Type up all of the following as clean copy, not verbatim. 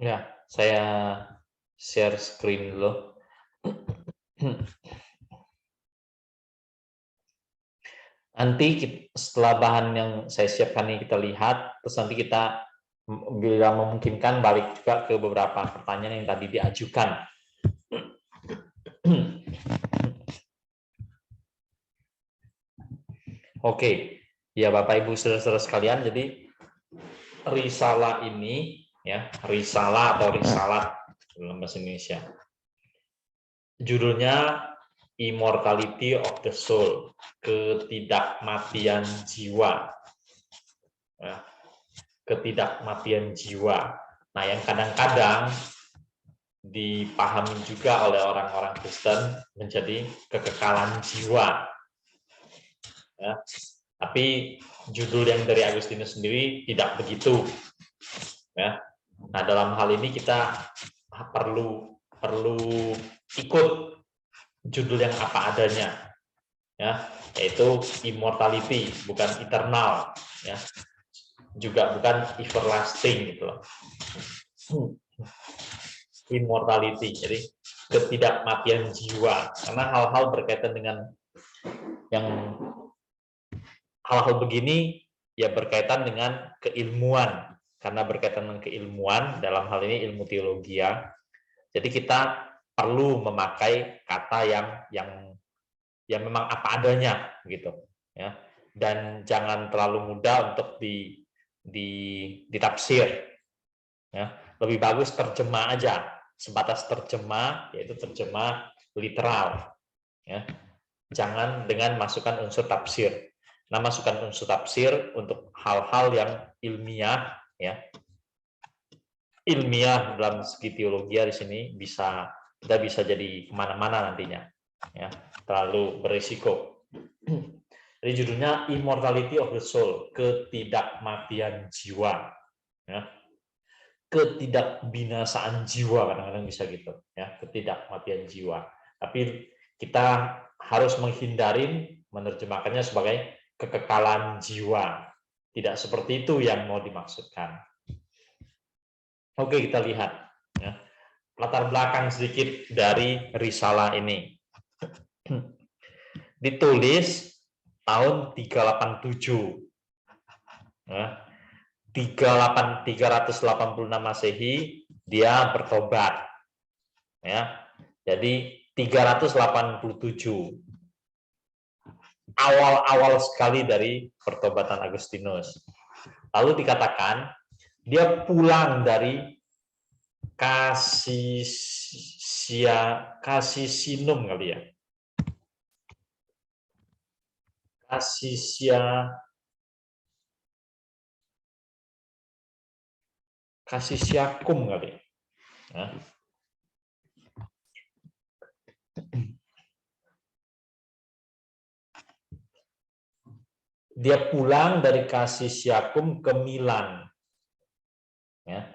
Ya, saya share screen dulu. Nanti setelah bahan yang saya siapkan ini kita lihat, terus nanti kita bila memungkinkan balik juga ke beberapa pertanyaan yang tadi diajukan. Oke, ya Bapak Ibu saudara-saudara sekalian, jadi risalah ini ya, risalah atau risalat dalam bahasa Indonesia. Judulnya Immortality of the Soul, ketidakmatian jiwa. Ya, ketidakmatian jiwa. Nah, yang kadang-kadang dipahami juga oleh orang-orang Kristen menjadi kekekalan jiwa. Ya, tapi judul yang dari Agustinus sendiri tidak begitu. Ya. Nah, dalam hal ini kita perlu ikut judul yang apa adanya, ya, yaitu immortality, bukan eternal, ya, juga bukan everlasting gitu loh. Immortality, jadi ketidakmatian jiwa, karena hal-hal berkaitan dengan yang hal-hal begini ya berkaitan dengan keilmuan, karena berkaitan dengan keilmuan dalam hal ini ilmu teologi ya. Jadi kita perlu memakai kata yang memang apa adanya gitu ya, dan jangan terlalu mudah untuk ditafsir ya. Lebih bagus terjemah aja, sebatas terjemah, yaitu terjemah literal ya, jangan dengan masukkan unsur tafsir. Nah, masukkan unsur tafsir untuk hal-hal yang ilmiah ya, ilmiah dalam segi teologi di sini kita bisa jadi kemana-mana nantinya ya, terlalu berisiko. Jadi judulnya Immortality of the Soul, ketidakmatian jiwa ya, ketidakbinasaan jiwa, kadang-kadang bisa gitu ya, ketidakmatian jiwa. Tapi kita harus menghindari menerjemahkannya sebagai kekekalan jiwa, tidak seperti itu yang mau dimaksudkan. Oke, kita lihat ya, latar belakang sedikit dari risalah ini. Ditulis tahun 387 ya, 386 Masehi dia bertobat ya. Jadi 387 awal-awal sekali dari pertobatan Agustinus. Lalu dikatakan dia pulang dari Casisinum kali ya. Casisiacum kali ya. Dia pulang dari Casisiacum ke Milan ya.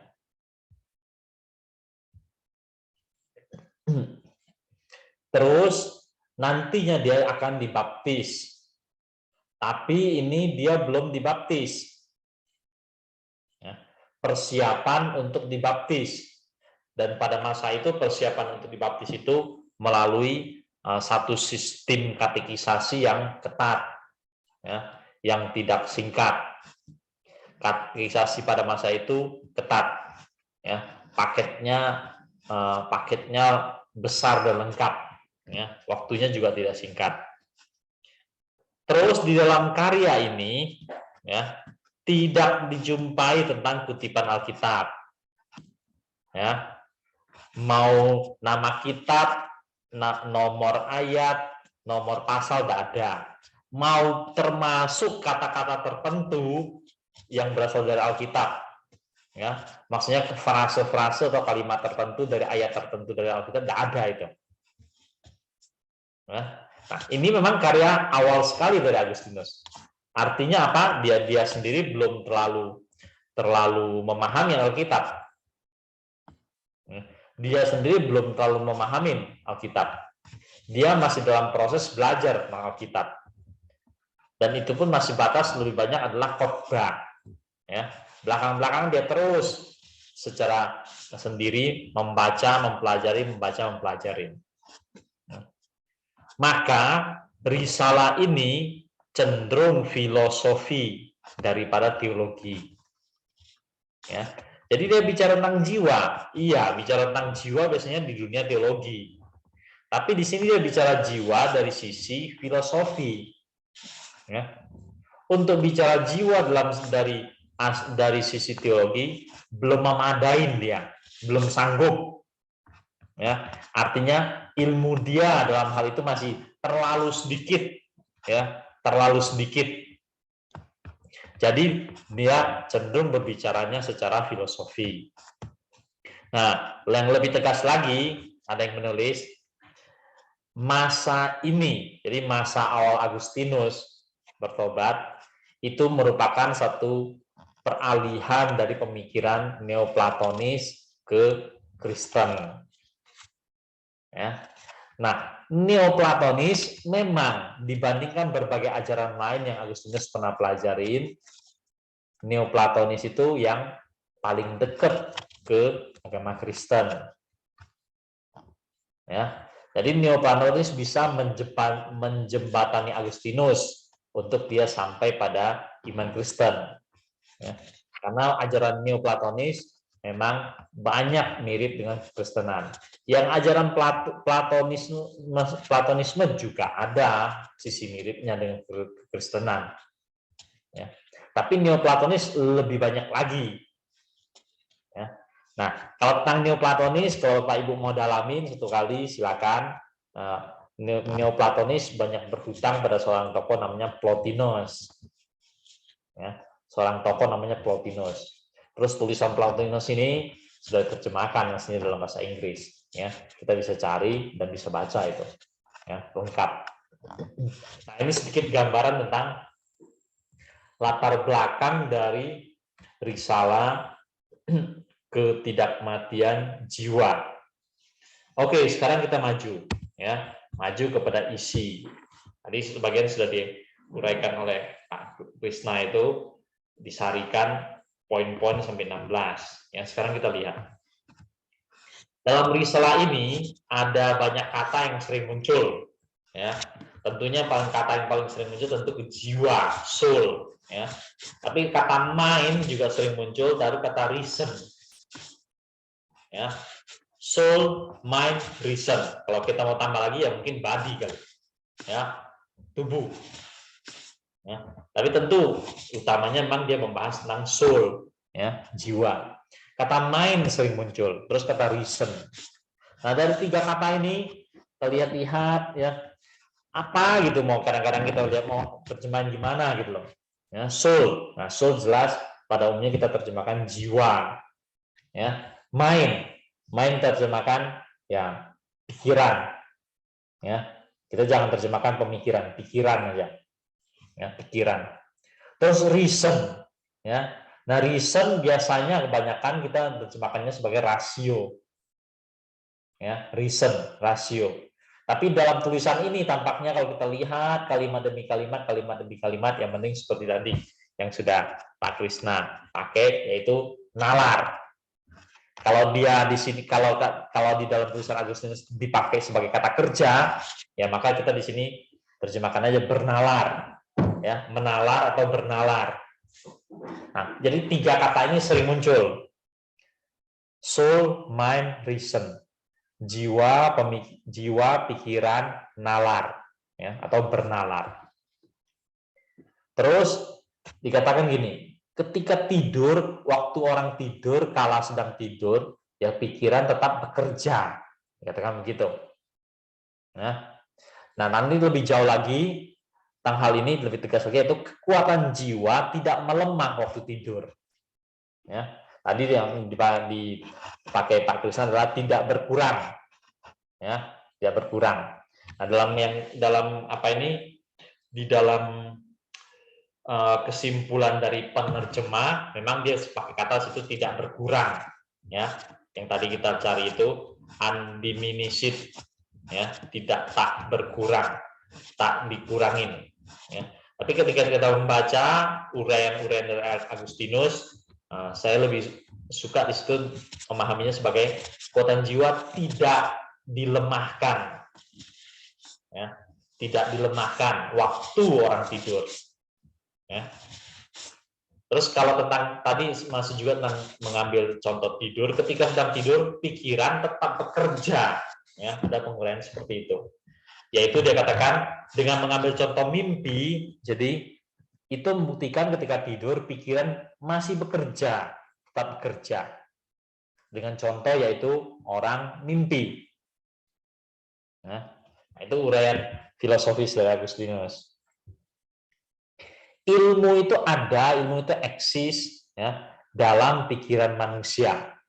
Terus nantinya dia akan dibaptis, tapi ini dia belum dibaptis ya. Persiapan untuk dibaptis, dan pada masa itu persiapan untuk dibaptis itu melalui satu sistem katekisasi yang ketat ya, yang tidak singkat. Katekisasi pada masa itu ketat ya, paketnya besar dan lengkap ya, waktunya juga tidak singkat. Terus di dalam karya ini ya, tidak dijumpai tentang kutipan Alkitab ya, mau nama kitab, nomor ayat, nomor pasal tidak ada, mau termasuk kata-kata tertentu yang berasal dari Alkitab ya, maksudnya frase-frase atau kalimat tertentu dari ayat tertentu dari Alkitab tidak ada itu ya. Nah, ini memang karya awal sekali dari Agustinus. Artinya apa? Dia sendiri belum terlalu memahami Alkitab. Dia sendiri belum terlalu memahami Alkitab. Dia masih dalam proses belajar tentang Alkitab. Dan itu pun masih batas lebih banyak adalah khotbah. Ya. Belakang-belakang dia terus secara sendiri, membaca, mempelajari. Maka risalah ini cenderung filosofi daripada teologi. Ya. Jadi dia bicara tentang jiwa. Iya, bicara tentang jiwa biasanya di dunia teologi. Tapi di sini dia bicara jiwa dari sisi filosofi. Ya. Untuk bicara jiwa dari sisi teologi belum memadain dia, belum sanggup. Ya, artinya ilmu dia dalam hal itu masih terlalu sedikit, ya, terlalu sedikit. Jadi dia cenderung berbicaranya secara filosofi. Nah, yang lebih tegas lagi, ada yang menulis masa ini, jadi masa awal Agustinus bertobat, itu merupakan satu peralihan dari pemikiran Neoplatonis ke Kristen. Ya. Nah, Neoplatonis memang dibandingkan berbagai ajaran lain yang Agustinus pernah pelajarin, Neoplatonis itu yang paling dekat ke agama Kristen. Ya, jadi Neoplatonis bisa menjembatani Agustinus untuk dia sampai pada iman Kristen. Ya, karena ajaran Neoplatonis memang banyak mirip dengan Kristenan. Yang ajaran Platonisme juga ada sisi miripnya dengan Kristenan. Ya. Tapi Neoplatonis lebih banyak lagi. Ya. Nah, kalau tentang Neoplatonis, kalau Pak Ibu mau dalamin satu kali, silakan. Neoplatonis banyak berhutang pada seorang tokoh namanya Plotinus. Ya, seorang tokoh namanya Plotinus. Terus tulisan Plotinus ini sudah diterjemahkan aslinya dalam bahasa Inggris. Ya, kita bisa cari dan bisa baca itu. Ya, lengkap. Nah, ini sedikit gambaran tentang latar belakang dari risalah ketidakmatian jiwa. Oke, sekarang kita maju, ya, maju kepada isi. Tadi sebagian sudah diuraikan oleh Pak Krisna, itu disarikan poin-poin sampai 16. Ya, sekarang kita lihat. Dalam risalah ini ada banyak kata yang sering muncul. Ya, tentunya kata yang paling sering muncul tentu jiwa, soul. Ya, tapi kata mind juga sering muncul dari kata reason. Ya, soul, mind, reason. Kalau kita mau tambah lagi ya mungkin body kali. Ya, tubuh. Ya, tapi tentu utamanya memang dia membahas tentang soul, ya, jiwa. Kata mind sering muncul, terus kata reason. Nah, dari tiga kata ini kita lihat-lihat, ya, apa gitu, mau kadang-kadang kita lihat mau terjemahan gimana gitu loh. Ya, soul. Nah, soul jelas pada umumnya kita terjemahkan jiwa. Ya, mind terjemahkan ya pikiran. Ya, kita jangan terjemahkan pemikiran, pikiran aja. Ya, pikiran. Terus reason, ya. Nah, reason biasanya kebanyakan kita terjemahkannya sebagai rasio. Ya, reason, rasio. Tapi dalam tulisan ini tampaknya kalau kita lihat kalimat demi kalimat, yang penting seperti tadi yang sudah Pak Krisna pakai, yaitu nalar. Kalau dia di sini, kalau di dalam tulisan Agustinus dipakai sebagai kata kerja, ya maka kita di sini terjemahkan aja bernalar. Ya, menalar atau bernalar. Nah, jadi tiga kata ini sering muncul. Soul, mind, reason. Jiwa, pikiran, nalar, ya, atau bernalar. Terus dikatakan gini, ketika tidur, waktu orang tidur, kala sedang tidur, ya pikiran tetap bekerja. Dikatakan begitu. Nah, nanti lebih jauh lagi tentang hal ini lebih tegas lagi, yaitu kekuatan jiwa tidak melemah waktu tidur. Ya, tadi yang dipakai Pak Krisna adalah tidak berkurang. Ya, tidak berkurang. Nah, dalam apa ini, di dalam kesimpulan dari penerjemah, memang dia pakai kata situ tidak berkurang. Ya, yang tadi kita cari itu undiminished, ya, tak berkurang, tak dikurangin. Ya. Tapi ketika kita membaca uraian-uraian dari Agustinus, saya lebih suka di situ memahaminya sebagai kekuatan jiwa tidak dilemahkan, ya, tidak dilemahkan waktu orang tidur, ya. Terus kalau tentang tadi masih juga tentang mengambil contoh tidur, ketika sedang tidur pikiran tetap bekerja, ya, ada penguraian seperti itu. Yaitu dia katakan dengan mengambil contoh mimpi, jadi itu membuktikan ketika tidur pikiran masih bekerja, tetap bekerja. Dengan contoh yaitu orang mimpi. Nah, itu uraian filosofis dari Agustinus. Ilmu itu ada, ilmu itu eksis, ya, dalam pikiran manusia.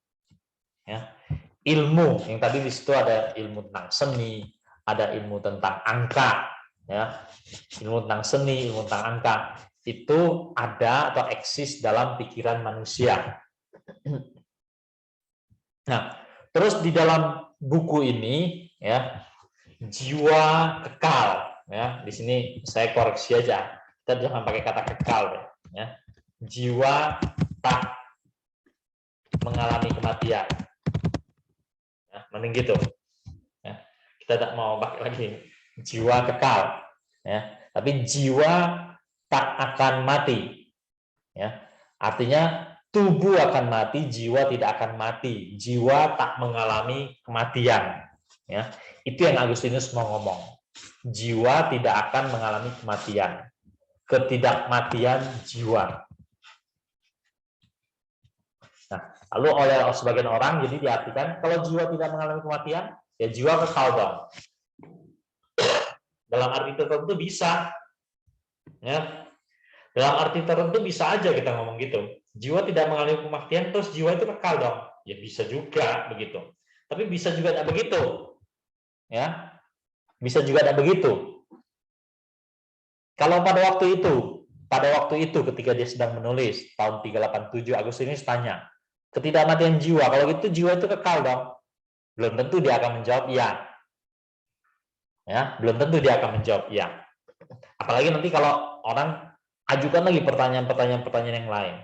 Ya. Ilmu yang tadi di situ ada ilmu tentang seni, ada ilmu tentang angka, ya, ilmu tentang seni, ilmu tentang angka itu ada atau eksis dalam pikiran manusia. Nah, terus di dalam buku ini, ya, jiwa kekal, ya, di sini saya koreksi aja. Kita jangan pakai kata kekal, ya. Jiwa tak mengalami kematian, ya, mending gitu. Ya. Kita tak mau pakai lagi jiwa kekal, ya. Tapi jiwa tak akan mati, ya. Artinya tubuh akan mati, jiwa tidak akan mati. Jiwa tak mengalami kematian, ya. Itu yang Agustinus mau ngomong. Jiwa tidak akan mengalami kematian. Ketidakmatian jiwa. Nah, lalu oleh sebagian orang jadi diartikan kalau jiwa tidak mengalami kematian, ya jiwa kekal dong. Dalam arti tertentu bisa, ya. Dalam arti tertentu bisa aja kita ngomong gitu. Jiwa tidak mengalami kematian, terus jiwa itu kekal dong. Ya bisa juga begitu. Tapi bisa juga tidak begitu, ya. Bisa juga tidak begitu. Kalau pada waktu itu ketika dia sedang menulis tahun 387, Agustinus tanya, ketidakmatian jiwa, kalau gitu jiwa itu kekal dong. Belum tentu dia akan menjawab iya. Ya, belum tentu dia akan menjawab iya. Apalagi nanti kalau orang ajukan lagi pertanyaan-pertanyaan yang lain.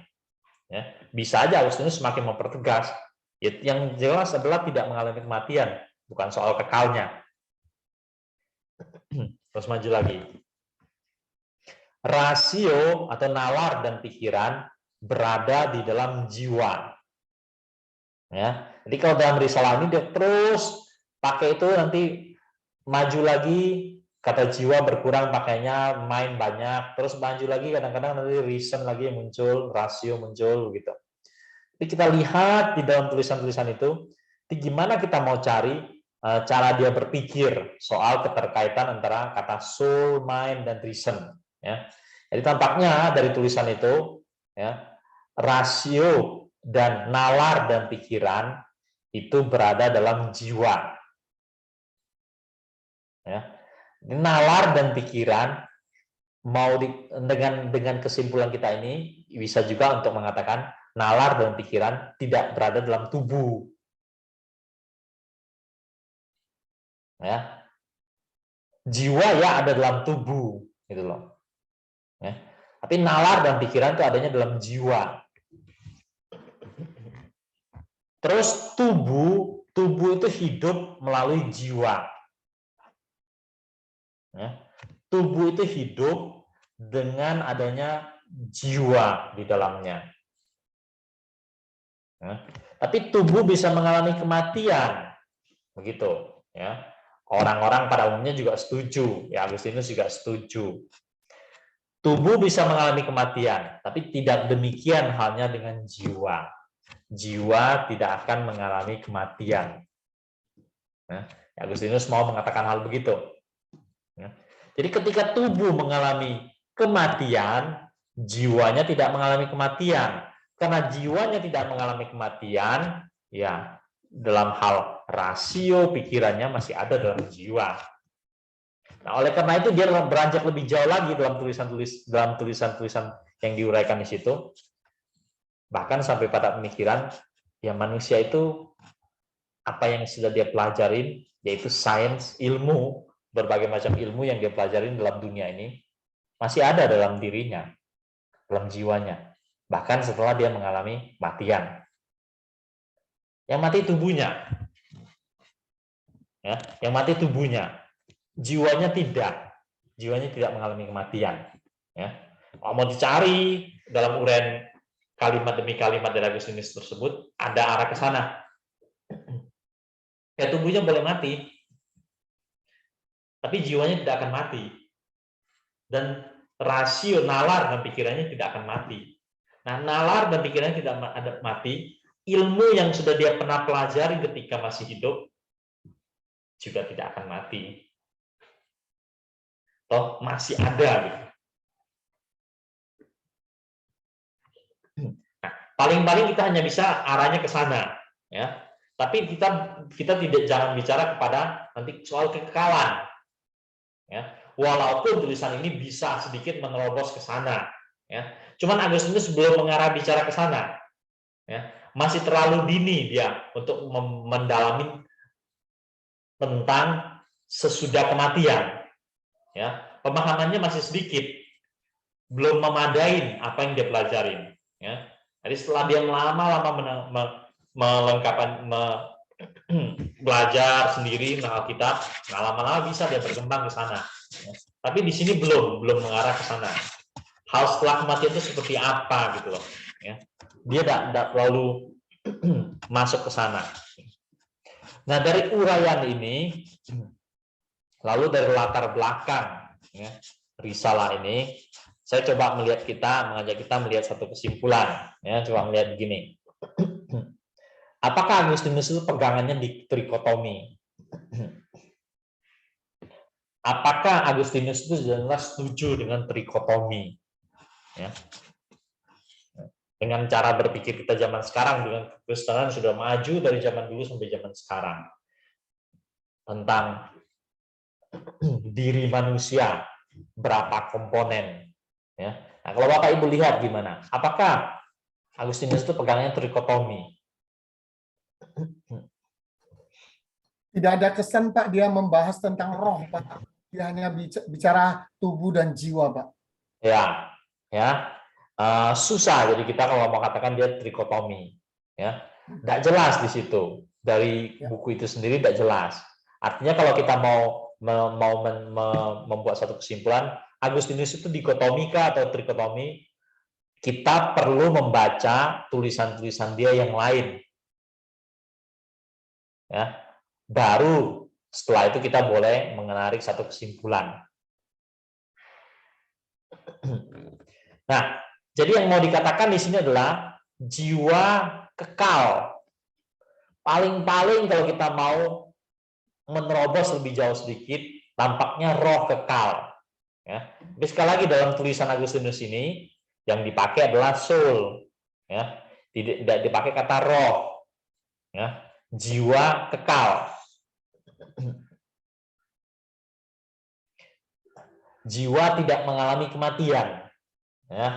Ya, bisa aja Agustinus semakin mempertegas. Yang jelas adalah tidak mengalami kematian, bukan soal kekalnya. Terus maju lagi. Rasio atau nalar dan pikiran berada di dalam jiwa. Ya, jadi kalau dalam risalah ini dia terus pakai itu, nanti maju lagi kata jiwa berkurang pakainya, main banyak, terus maju lagi kadang-kadang nanti reason lagi muncul, rasio muncul gitu. Jadi kita lihat di dalam tulisan-tulisan itu, gimana kita mau cari cara dia berpikir soal keterkaitan antara kata soul, mind, dan reason. Ya. Jadi tampaknya dari tulisan itu, ya, rasio dan nalar dan pikiran itu berada dalam jiwa. Ya. Nalar dan pikiran mau dengan kesimpulan kita ini bisa juga untuk mengatakan nalar dan pikiran tidak berada dalam tubuh. Ya. Jiwa ya ada dalam tubuh, gitu loh. Ya. Tapi nalar dan pikiran itu adanya dalam jiwa. Terus tubuh itu hidup melalui jiwa. Ya. Tubuh itu hidup dengan adanya jiwa di dalamnya. Ya. Tapi tubuh bisa mengalami kematian, begitu. Ya. Orang-orang pada umumnya juga setuju, ya Agustinus juga setuju. Tubuh bisa mengalami kematian, tapi tidak demikian halnya dengan jiwa. Jiwa tidak akan mengalami kematian. Nah, Agustinus mau mengatakan hal begitu. Jadi ketika tubuh mengalami kematian, jiwanya tidak mengalami kematian. Karena jiwanya tidak mengalami kematian, ya dalam hal rasio pikirannya masih ada dalam jiwa. Nah, oleh karena itu dia beranjak lebih jauh lagi dalam tulisan-tulisan yang diuraikan di situ. Bahkan sampai pada pemikiran ya manusia itu apa yang sudah dia pelajarin, yaitu sains, ilmu, berbagai macam ilmu yang dia pelajarin dalam dunia ini masih ada dalam dirinya, dalam jiwanya. Bahkan setelah dia mengalami kematian. Yang mati tubuhnya. Ya, yang mati tubuhnya. Jiwanya tidak. Jiwanya tidak mengalami kematian. Ya. Kalau mau dicari dalam uraian kalimat demi kalimat dari Agustinus tersebut, ada arah ke sana. Ya, tubuhnya boleh mati, tapi jiwanya tidak akan mati. Dan rasio nalar dan pikirannya tidak akan mati. Nah, nalar dan pikirannya tidak ada mati, ilmu yang sudah dia pernah pelajari ketika masih hidup juga tidak akan mati. Toh masih ada gitu. Nah, paling-paling kita hanya bisa arahnya ke sana, ya. Tapi kita tidak jangan bicara kepada nanti soal kekekalan, ya. Walaupun tulisan ini bisa sedikit menerobos ke sana, ya. Cuman Agustinus belum mengarah bicara ke sana, ya. Masih terlalu dini dia untuk mendalami tentang sesudah kematian, ya. Pemahamannya masih sedikit, belum memadai apa yang dia pelajarin, ya. Jadi setelah dia lama-lama melengkapan belajar sendiri tentang Alkitab, lama-lama bisa dia berkembang ke sana. Ya. Tapi di sini belum mengarah ke sana. Hal setelah kematian itu seperti apa gitu loh. Ya. Dia tidak terlalu masuk ke sana. Nah, dari uraian ini, lalu dari latar belakang ya, risalah ini, saya coba mengajak kita melihat satu kesimpulan. Ya, coba melihat begini. Apakah Agustinus itu pegangannya di trikotomi? Apakah Agustinus itu jelas setuju dengan trikotomi? Ya. Dengan cara berpikir kita zaman sekarang, dengan kekristenan sudah maju dari zaman dulu sampai zaman sekarang. Tentang diri manusia, berapa komponen. Ya. Nah, kalau Bapak Ibu lihat gimana? Apakah Agustinus itu pegangannya trikotomi? Tidak ada kesan, Pak, dia membahas tentang roh, Pak. Dia hanya bicara tubuh dan jiwa, Pak. Ya, ya. Susah jadi kita kalau mau katakan dia trikotomi, ya. Tidak jelas di situ. Dari buku itu sendiri tidak jelas. Artinya kalau kita mau membuat satu kesimpulan, Agustinus itu dikotomika atau trikotomi, kita perlu membaca tulisan-tulisan dia yang lain. Ya. Baru setelah itu kita boleh menarik satu kesimpulan. Nah, jadi yang mau dikatakan di sini adalah jiwa kekal. Paling-paling kalau kita mau menerobos lebih jauh sedikit, tampaknya roh kekal. Ya. Tapi sekali lagi dalam tulisan Agustinus ini yang dipakai adalah soul, ya. Tidak dipakai kata roh, ya. Jiwa kekal. Jiwa tidak mengalami kematian, ya.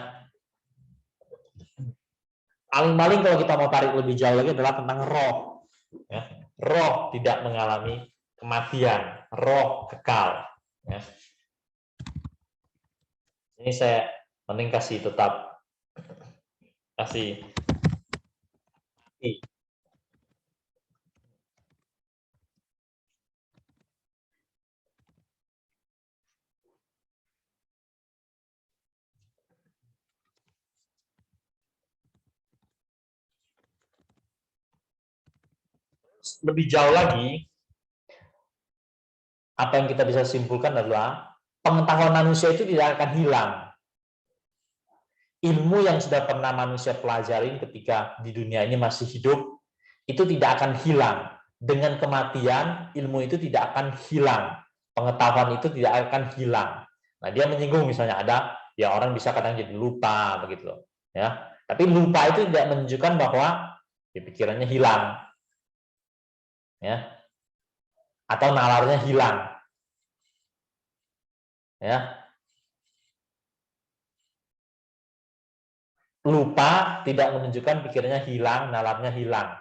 Paling-paling kalau kita mau tarik lebih jauh lagi adalah tentang roh, ya. Roh tidak mengalami kematian, roh kekal, ya. Ini saya mending kasih tetap kasih lebih jauh lagi. Apa yang kita bisa simpulkan adalah pengetahuan manusia itu tidak akan hilang. Ilmu yang sudah pernah manusia pelajari ketika di dunia ini masih hidup, itu tidak akan hilang. Dengan kematian, ilmu itu tidak akan hilang. Pengetahuan itu tidak akan hilang. Nah, dia menyinggung misalnya ada, ya orang bisa kadang jadi lupa, begitu loh. Ya. Tapi lupa itu tidak menunjukkan bahwa ya, pikirannya hilang. Ya. Atau nalarnya hilang. Ya. Lupa tidak menunjukkan pikirannya hilang, nalarnya hilang.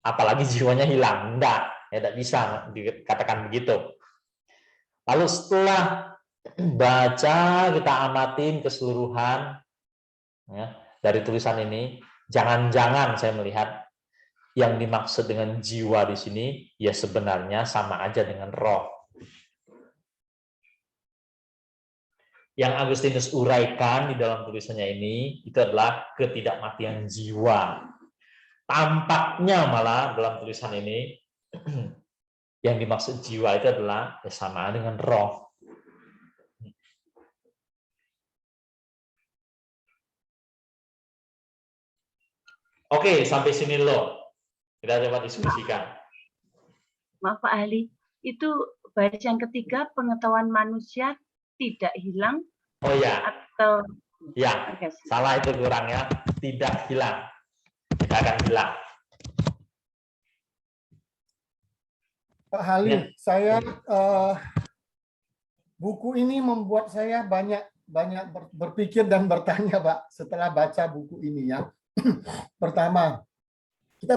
Apalagi jiwanya hilang. Enggak, ya tidak bisa dikatakan begitu. Lalu setelah baca, kita amatin keseluruhan ya, dari tulisan ini, jangan-jangan saya melihat yang dimaksud dengan jiwa di sini ya sebenarnya sama aja dengan roh. Yang Agustinus uraikan di dalam tulisannya ini itu adalah ketidakmatian jiwa. Tampaknya malah dalam tulisan ini yang dimaksud jiwa itu adalah ya sama dengan roh. Oke, sampai sini lo. Kita coba diskusikan. Maaf Pak Ahli, itu baris yang ketiga pengetahuan manusia tidak hilang Oh ya, atau ya, salah itu kurang ya. Tidak hilang, tidak akan hilang. Pak Halim, Ya. saya buku ini membuat saya banyak berpikir dan bertanya, Pak, setelah baca buku ini ya. Pertama, kita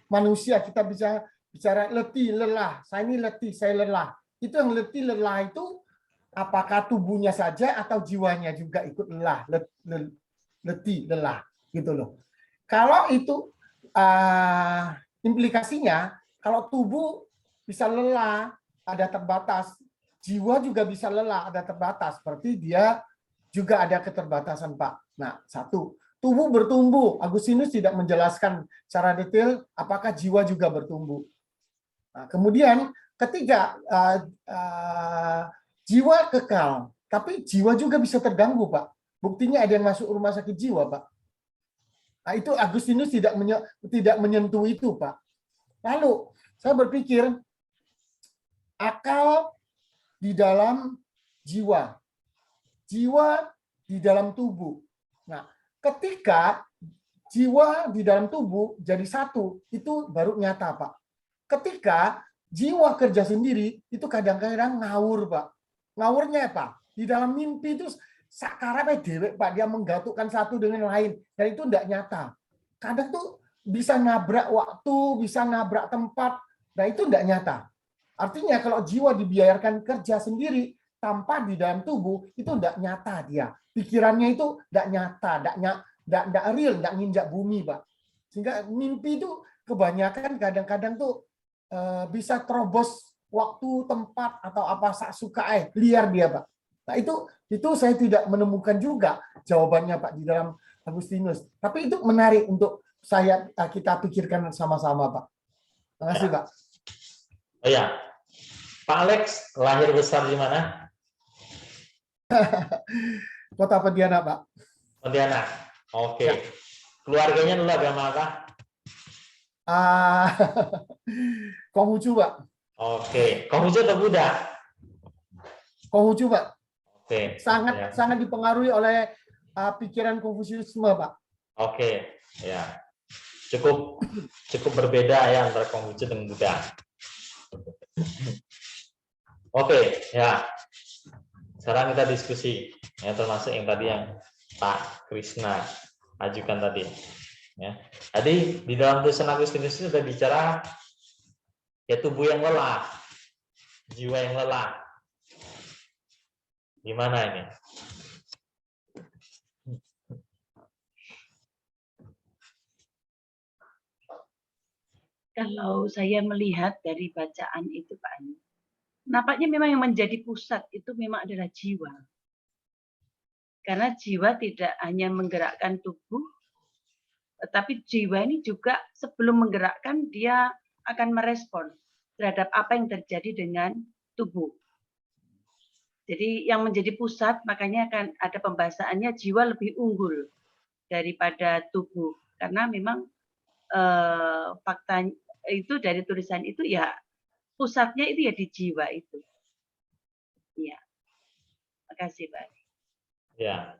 manusia, kita bicara letih, lelah. Saya ini letih, saya lelah. Itu yang letih, lelah itu apakah tubuhnya saja atau jiwanya juga ikut lelah, letih, lelah, gitu loh. Kalau itu implikasinya, kalau tubuh bisa lelah, ada terbatas, jiwa juga bisa lelah, ada terbatas. Berarti dia juga ada keterbatasan, Pak. Nah, satu, tubuh bertumbuh. Agustinus tidak menjelaskan secara detail apakah jiwa juga bertumbuh. Nah, kemudian ketiga, jiwa kekal, tapi jiwa juga bisa terganggu, Pak. Buktinya ada yang masuk rumah sakit jiwa, Pak. Nah, itu Agustinus tidak menyentuh itu, Pak. Lalu, saya berpikir, akal di dalam jiwa. Jiwa di dalam tubuh. Nah, ketika jiwa di dalam tubuh jadi satu, itu baru nyata, Pak. Ketika jiwa kerja sendiri, itu kadang-kadang ngawur, Pak. Ngawurnya apa? Di dalam mimpi itu sakarape dewek, Pak. Dia menggatukkan satu dengan lain. Dan itu tidak nyata. Kadang tuh bisa nabrak waktu, bisa nabrak tempat. Nah, itu tidak nyata. Artinya kalau jiwa dibiarkan kerja sendiri, tanpa di dalam tubuh, itu tidak nyata dia. Pikirannya itu tidak nyata, tidak real, tidak nginjak bumi, Pak. Sehingga mimpi itu kebanyakan kadang-kadang tuh bisa terobos waktu, tempat, atau apa suka liar dia, Pak. Nah, itu saya tidak menemukan juga jawabannya, Pak, di dalam Agustinus. Tapi itu menarik untuk kita pikirkan sama-sama, Pak. Terima kasih, Pak. Oh ya, Pak Alex lahir besar di mana? Kota Pontianak, Pak. Pontianak. Oke. Ya. Keluarganya dulu agama apa? Konghucu, Pak. Oke. Konghucu atau Buddha? Konghucu, Pak. Oke. Sangat dipengaruhi oleh pikiran Konfusiusme, Pak. Oke. Ya. Cukup berbeda ya antara Konghucu dan Buddha. Oke, ya. Sekarang kita diskusi, ya, termasuk yang tadi yang Pak Krishna ajukan tadi. Ya. Tadi di dalam tulisan Agustinus itu sudah bicara ya tubuh yang lelah, jiwa yang lelah. Gimana ini? Kalau saya melihat dari bacaan itu Pak Ani, nampaknya memang yang menjadi pusat itu memang adalah jiwa. Karena jiwa tidak hanya menggerakkan tubuh, tetapi jiwa ini juga sebelum menggerakkan dia akan merespon terhadap apa yang terjadi dengan tubuh. Jadi yang menjadi pusat makanya akan ada pembahasannya jiwa lebih unggul daripada tubuh. Karena memang fakta itu dari tulisan itu ya pusatnya itu ya di jiwa itu. Iya. Makasih, Pak. Ya.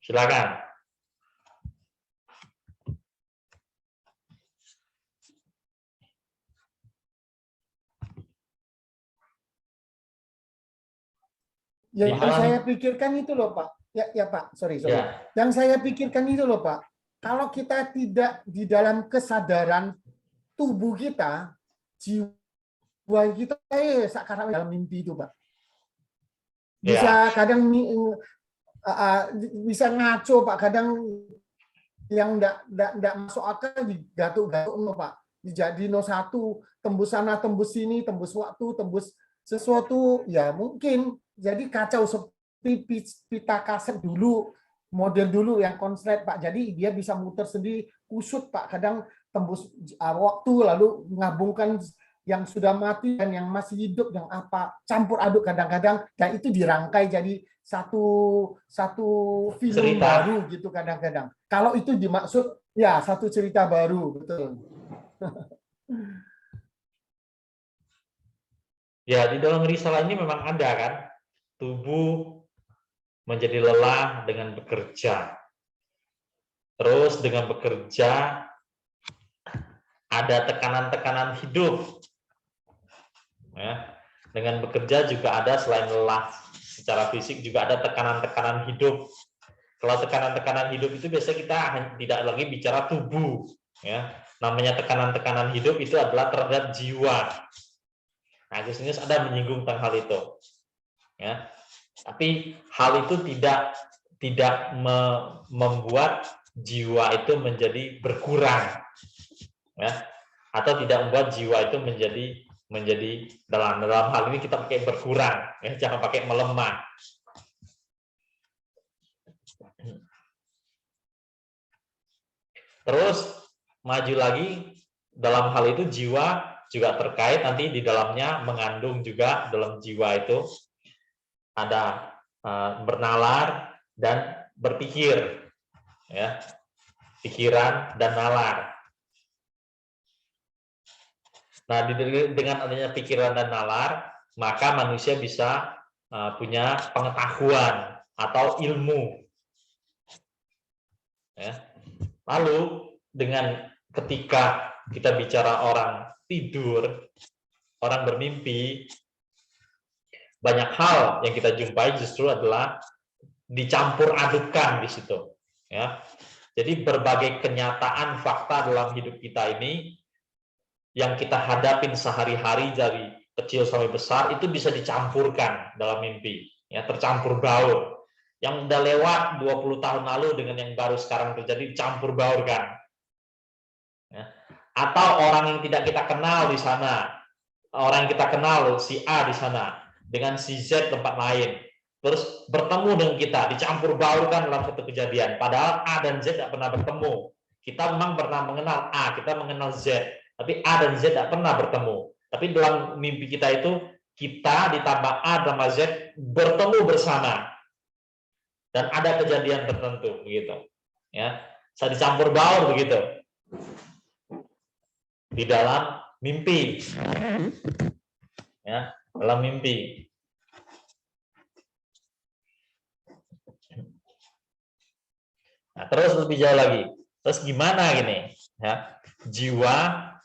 Silakan. Yang saya pikirkan itu loh, Pak. Ya Pak, sorry. Ya. Yang saya pikirkan itu loh, Pak. Kalau kita tidak di dalam kesadaran tubuh kita, jiwa kita sekarang dalam mimpi itu, Pak. Bisa kadang bisa ngaco Pak, kadang yang enggak masuk akal digatuk-gatuk Pak. Jadi satu tembus sana tembus sini, tembus waktu, tembus sesuatu, ya mungkin jadi kacau seperti pita kaset dulu, model dulu yang konslet Pak. Jadi dia bisa muter sendiri, kusut Pak, kadang tembus waktu lalu ngabungkan yang sudah mati dan yang masih hidup, yang apa campur aduk kadang-kadang, dan itu dirangkai jadi satu film Cerita. baru gitu kadang-kadang. Kalau itu dimaksud ya satu cerita baru, betul. Ya, di dalam risalah ini memang ada kan, tubuh menjadi lelah dengan bekerja. Terus dengan bekerja ada tekanan-tekanan hidup. Ya, dengan bekerja juga ada, selain lelah secara fisik juga ada tekanan-tekanan hidup. Kalau tekanan-tekanan hidup itu biasanya kita tidak lagi bicara tubuh, ya. Namanya tekanan-tekanan hidup itu adalah terhadap jiwa. Nah, Agustinus ada menyinggung tentang hal itu, ya. Tapi hal itu tidak membuat jiwa itu menjadi berkurang, ya, atau tidak membuat jiwa itu menjadi dalam hal ini kita pakai berkurang, ya, jangan pakai melemah. Terus maju lagi, dalam hal itu jiwa juga terkait, nanti di dalamnya mengandung juga, dalam jiwa itu ada bernalar dan berpikir, ya, pikiran dan nalar. Nah, dengan adanya pikiran dan nalar, maka manusia bisa punya pengetahuan atau ilmu, ya. Lalu dengan ketika kita bicara orang tidur, orang bermimpi, banyak hal yang kita jumpai justru adalah dicampur adukan di situ, ya. Jadi berbagai kenyataan fakta dalam hidup kita ini yang kita hadapin sehari-hari dari kecil sampai besar itu bisa dicampurkan dalam mimpi, ya, tercampur baur. Yang udah lewat 20 tahun lalu dengan yang baru sekarang terjadi campur baurkan, ya. Atau orang yang tidak kita kenal di sana, orang yang kita kenal si A di sana dengan si Z tempat lain, terus bertemu dengan kita, dicampur baurkan dalam satu kejadian, padahal A dan Z tidak pernah bertemu. Kita memang pernah mengenal A, kita mengenal Z, tapi A dan Z tidak pernah bertemu. Tapi dalam mimpi kita itu, kita ditambah A dan Z bertemu bersama dan ada kejadian tertentu, begitu, ya. Saya dicampur baur begitu di dalam mimpi, ya, dalam mimpi. Nah, terus lebih jauh lagi, terus gimana gini, ya, jiwa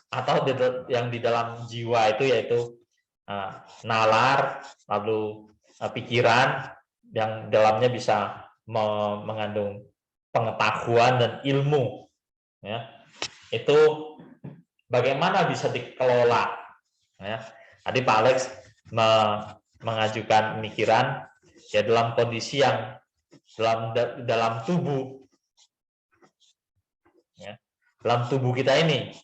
atau yang di dalam jiwa itu yaitu nalar, lalu pikiran yang dalamnya bisa mengandung pengetahuan dan ilmu, ya, itu bagaimana bisa dikelola, ya. Tadi Pak Alex mengajukan pemikiran, ya, dalam kondisi yang dalam tubuh, ya, dalam tubuh kita ini.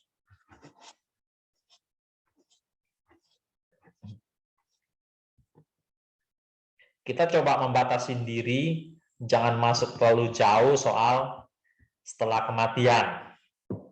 Kita coba membatasi diri, jangan masuk terlalu jauh soal setelah kematian,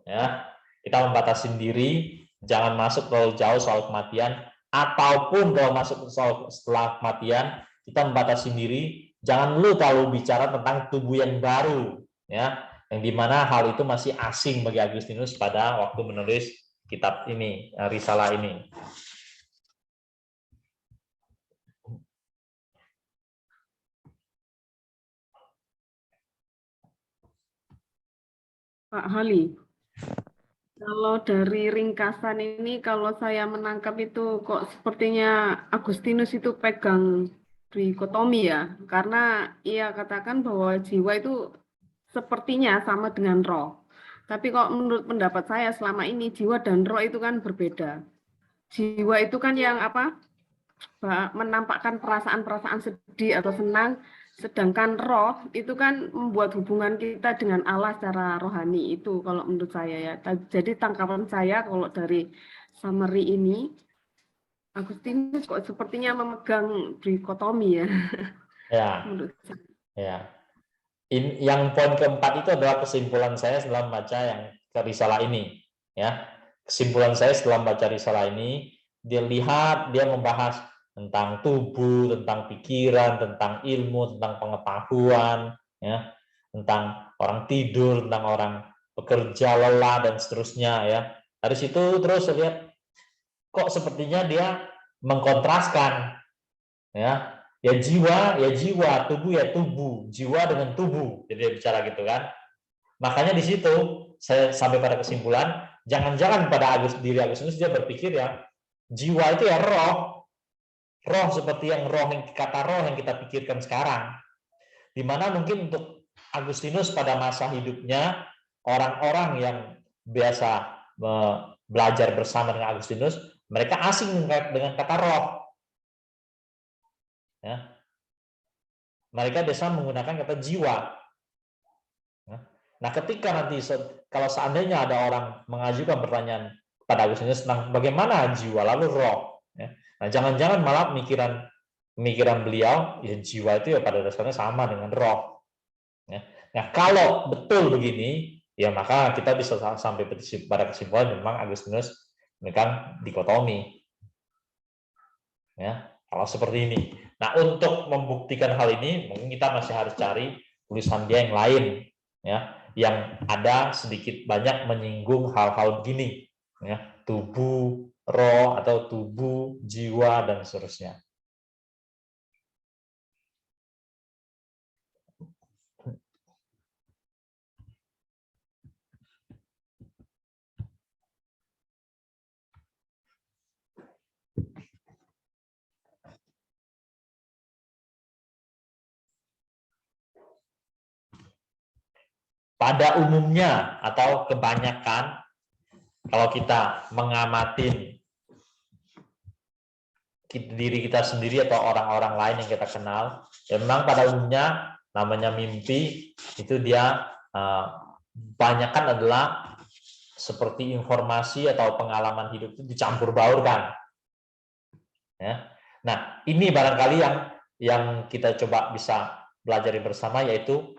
ya. Kita membatasi diri, jangan masuk terlalu jauh soal kematian, ataupun kalau masuk soal setelah kematian, kita membatasi diri, jangan lu terlalu bicara tentang tubuh yang baru, ya, yang dimana hal itu masih asing bagi Agustinus pada waktu menulis kitab ini, risalah ini. Pak Hali, kalau dari ringkasan ini, kalau saya menangkap itu kok sepertinya Agustinus itu pegang dikotomi, ya, karena ia katakan bahwa jiwa itu sepertinya sama dengan roh. Tapi kok menurut pendapat saya selama ini jiwa dan roh itu kan berbeda. Jiwa itu kan yang apa? Menampakkan perasaan-perasaan sedih atau senang, Sedangkan roh itu kan membuat hubungan kita dengan Allah secara rohani itu kalau menurut saya ya. Jadi tangkapan saya kalau dari summary ini, Agustinus kok sepertinya memegang dikotomi ya. Ya, Menurut saya. ya. Yang poin keempat itu adalah kesimpulan saya setelah membaca yang risalah ini. Ya, kesimpulan saya setelah membaca risalah ini, dia membahas tentang tubuh, tentang pikiran, tentang ilmu, tentang pengetahuan, ya, tentang orang tidur, tentang orang bekerja lelah dan seterusnya, ya. Dari situ terus saya lihat kok sepertinya dia mengkontraskan, ya jiwa, tubuh ya tubuh, jiwa dengan tubuh. Jadi dia bicara gitu kan. Makanya di situ saya sampai pada kesimpulan, jangan-jangan pada diri Agustinus dia berpikir ya, jiwa itu ya roh seperti kata roh yang kita pikirkan sekarang. Dimana mungkin untuk Agustinus pada masa hidupnya, orang-orang yang biasa belajar bersama dengan Agustinus, mereka asing dengan kata roh. Ya. Mereka biasa menggunakan kata jiwa. Nah, ketika nanti kalau seandainya ada orang mengajukan pertanyaan pada Agustinus tentang bagaimana jiwa lalu roh, ya. Nah, jangan-jangan malah pemikiran beliau ya jiwa itu ya pada dasarnya sama dengan roh. Ya. Nah, kalau betul begini, ya maka kita bisa sampai pada kesimpulan memang Agustinus memegang dikotomi. Ya, kalau seperti ini. Nah, untuk membuktikan hal ini, mungkin kita masih harus cari tulisan dia yang lain, ya, yang ada sedikit banyak menyinggung hal-hal begini, ya, tubuh, roh atau tubuh, jiwa dan seterusnya. Pada umumnya atau kebanyakan kalau kita mengamati diri kita sendiri atau orang-orang lain yang kita kenal, ya memang pada umumnya namanya mimpi itu dia banyakkan adalah seperti informasi atau pengalaman hidup itu dicampur baurkan. Ya. Nah, ini barangkali yang kita coba bisa pelajari bersama, yaitu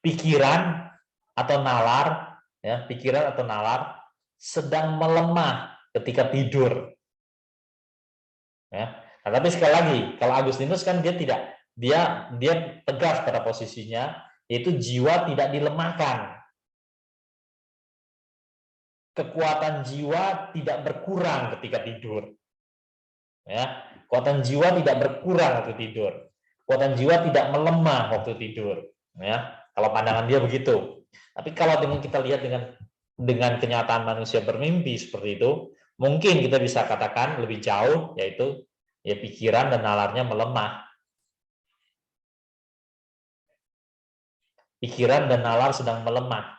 pikiran atau nalar, ya, pikiran atau nalar sedang melemah ketika tidur. Ya. Nah, tapi sekali lagi, kalau Agustinus kan dia tegas pada posisinya, yaitu jiwa tidak dilemahkan. Kekuatan jiwa tidak berkurang ketika tidur. Ya, kekuatan jiwa tidak berkurang waktu tidur. Kekuatan jiwa tidak melemah waktu tidur. Ya, kalau pandangan dia begitu. Tapi kalau kita lihat dengan kenyataan manusia bermimpi seperti itu, mungkin kita bisa katakan lebih jauh, yaitu ya pikiran dan nalarnya melemah. Pikiran dan nalar sedang melemah.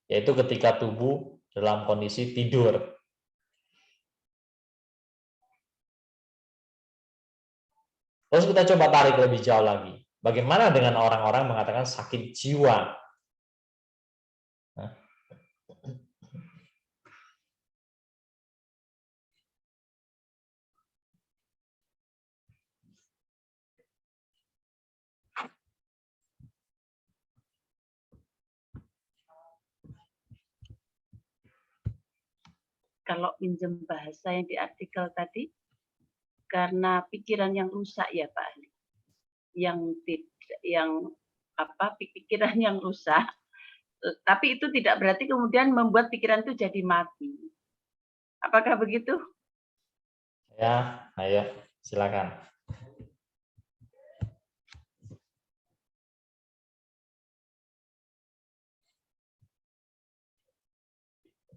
Yaitu ketika tubuh dalam kondisi tidur. Terus kita coba tarik lebih jauh lagi. Bagaimana dengan orang-orang mengatakan sakit jiwa? Kalau pinjam bahasa yang di artikel tadi, karena pikiran yang rusak ya Pak Ali, pikiran yang rusak, tapi itu tidak berarti kemudian membuat pikiran itu jadi mati. Apakah begitu? Ya, ayo silakan.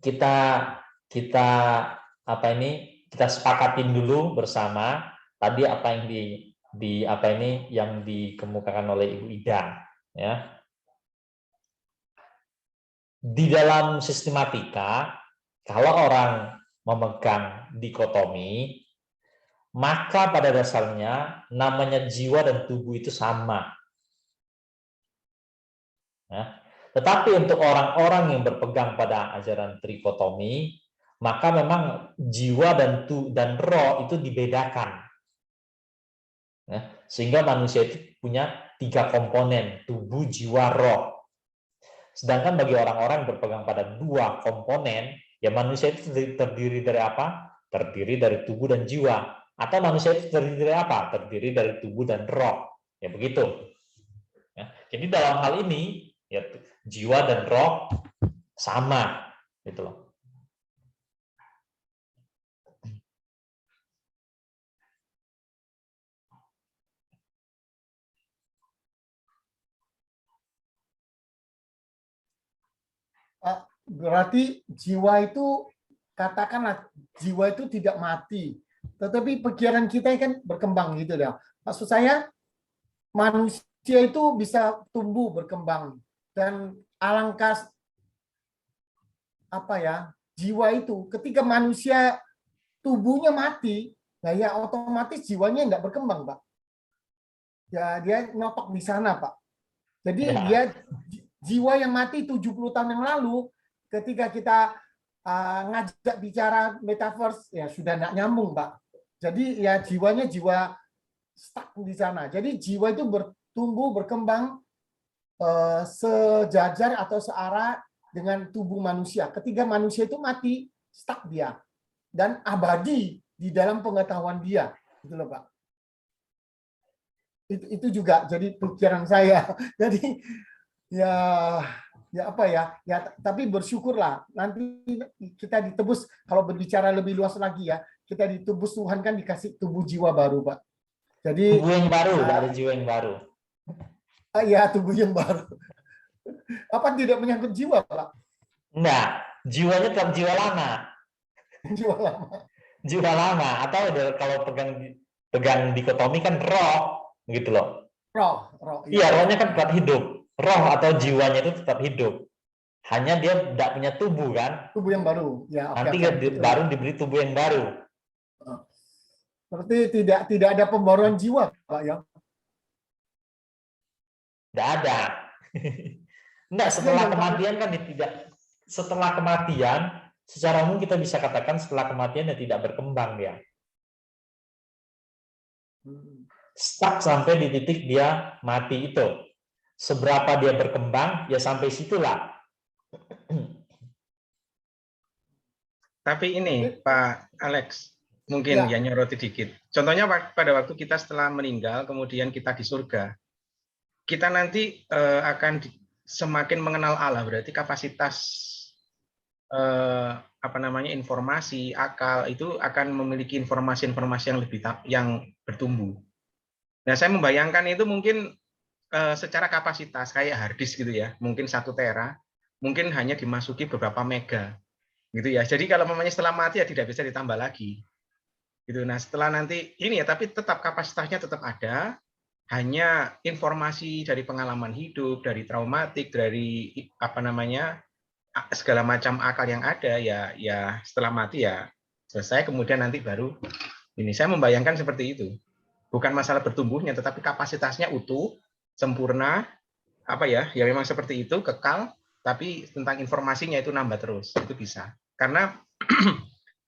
Kita sepakatin dulu bersama tadi apa yang dikemukakan oleh Ibu Ida, ya. Di dalam sistematika kalau orang memegang dikotomi, maka pada dasarnya namanya jiwa dan tubuh itu sama. Ya. Tetapi untuk orang-orang yang berpegang pada ajaran trikotomi, maka memang jiwa dan roh itu dibedakan. Ya. Sehingga manusia itu punya 3 komponen, tubuh, jiwa, roh. Sedangkan bagi orang-orang yang berpegang pada 2 komponen, ya manusia itu terdiri dari apa? Terdiri dari tubuh dan jiwa. Atau manusia itu terdiri dari apa? Terdiri dari tubuh dan roh. Ya begitu. Ya. Jadi dalam hal ini, ya jiwa dan roh sama, gitu loh. Berarti jiwa itu, katakanlah jiwa itu tidak mati, tetapi pikiran kita kan berkembang gitu ya. Maksud saya manusia itu bisa tumbuh berkembang, dan alangkah apa ya, jiwa itu ketika manusia tubuhnya mati, nah ya otomatis jiwanya nggak berkembang, Pak. Ya dia notok di sana, Pak. Jadi Ya. dia jiwa yang mati 70 tahun yang lalu, ketika kita ngajak bicara metaverse, ya sudah nggak nyambung, Pak. Jadi ya jiwanya jiwa stuck di sana. Jadi jiwa itu bertumbuh, berkembang sejajar atau searah dengan tubuh manusia. Ketika manusia itu mati, stuck dia. Dan abadi di dalam pengetahuan dia. Gitu loh, Pak. Itu juga jadi pikiran saya. Jadi ya apa ya, tapi bersyukurlah nanti kita ditebus. Kalau berbicara lebih luas lagi ya, kita ditebus Tuhan kan, dikasih tubuh jiwa baru, Pak. Jadi Tubuh yang baru, dari jiwa yang baru. ya tubuh yang baru. Apa tidak menyangkut jiwa, Pak? Enggak, jiwanya tetap jiwa lama. Jiwa lama. Jiwa lama, atau kalau pegang dikotomi kan roh, gitu loh. Roh. Iya, rohnya kan tetap hidup. Roh atau jiwanya itu tetap hidup. Hanya dia tidak punya tubuh kan. Tubuh yang baru. Ya, Nanti betul. baru diberi tubuh yang baru. Berarti tidak ada pembaruan jiwa, Pak ya? Tidak ada. Enggak, setelah kematian kan tidak. Setelah kematian, secara umum kita bisa katakan setelah kematian dia tidak berkembang dia. Stuck sampai di titik dia mati itu. Seberapa dia berkembang, ya sampai situlah. Tapi ini Pak Alex, mungkin ya nyoroti dikit. Contohnya pada waktu kita setelah meninggal, kemudian kita di surga, kita nanti akan semakin mengenal Allah. Berarti kapasitas informasi, akal itu akan memiliki informasi-informasi yang lebih bertumbuh. Nah, saya membayangkan itu mungkin secara kapasitas kayak hard disk gitu ya, mungkin 1 tera, mungkin hanya dimasuki beberapa mega. Gitu ya. Jadi kalau memangnya setelah mati ya tidak bisa ditambah lagi. Gitu. Nah, setelah nanti ini ya, tapi tetap kapasitasnya tetap ada, hanya informasi dari pengalaman hidup, dari traumatik, dari segala macam akal yang ada ya setelah mati ya selesai, kemudian nanti baru ini. Saya membayangkan seperti itu. Bukan masalah bertumbuhnya, tetapi kapasitasnya utuh, sempurna, ya memang seperti itu, kekal. Tapi tentang informasinya itu nambah terus, itu bisa. Karena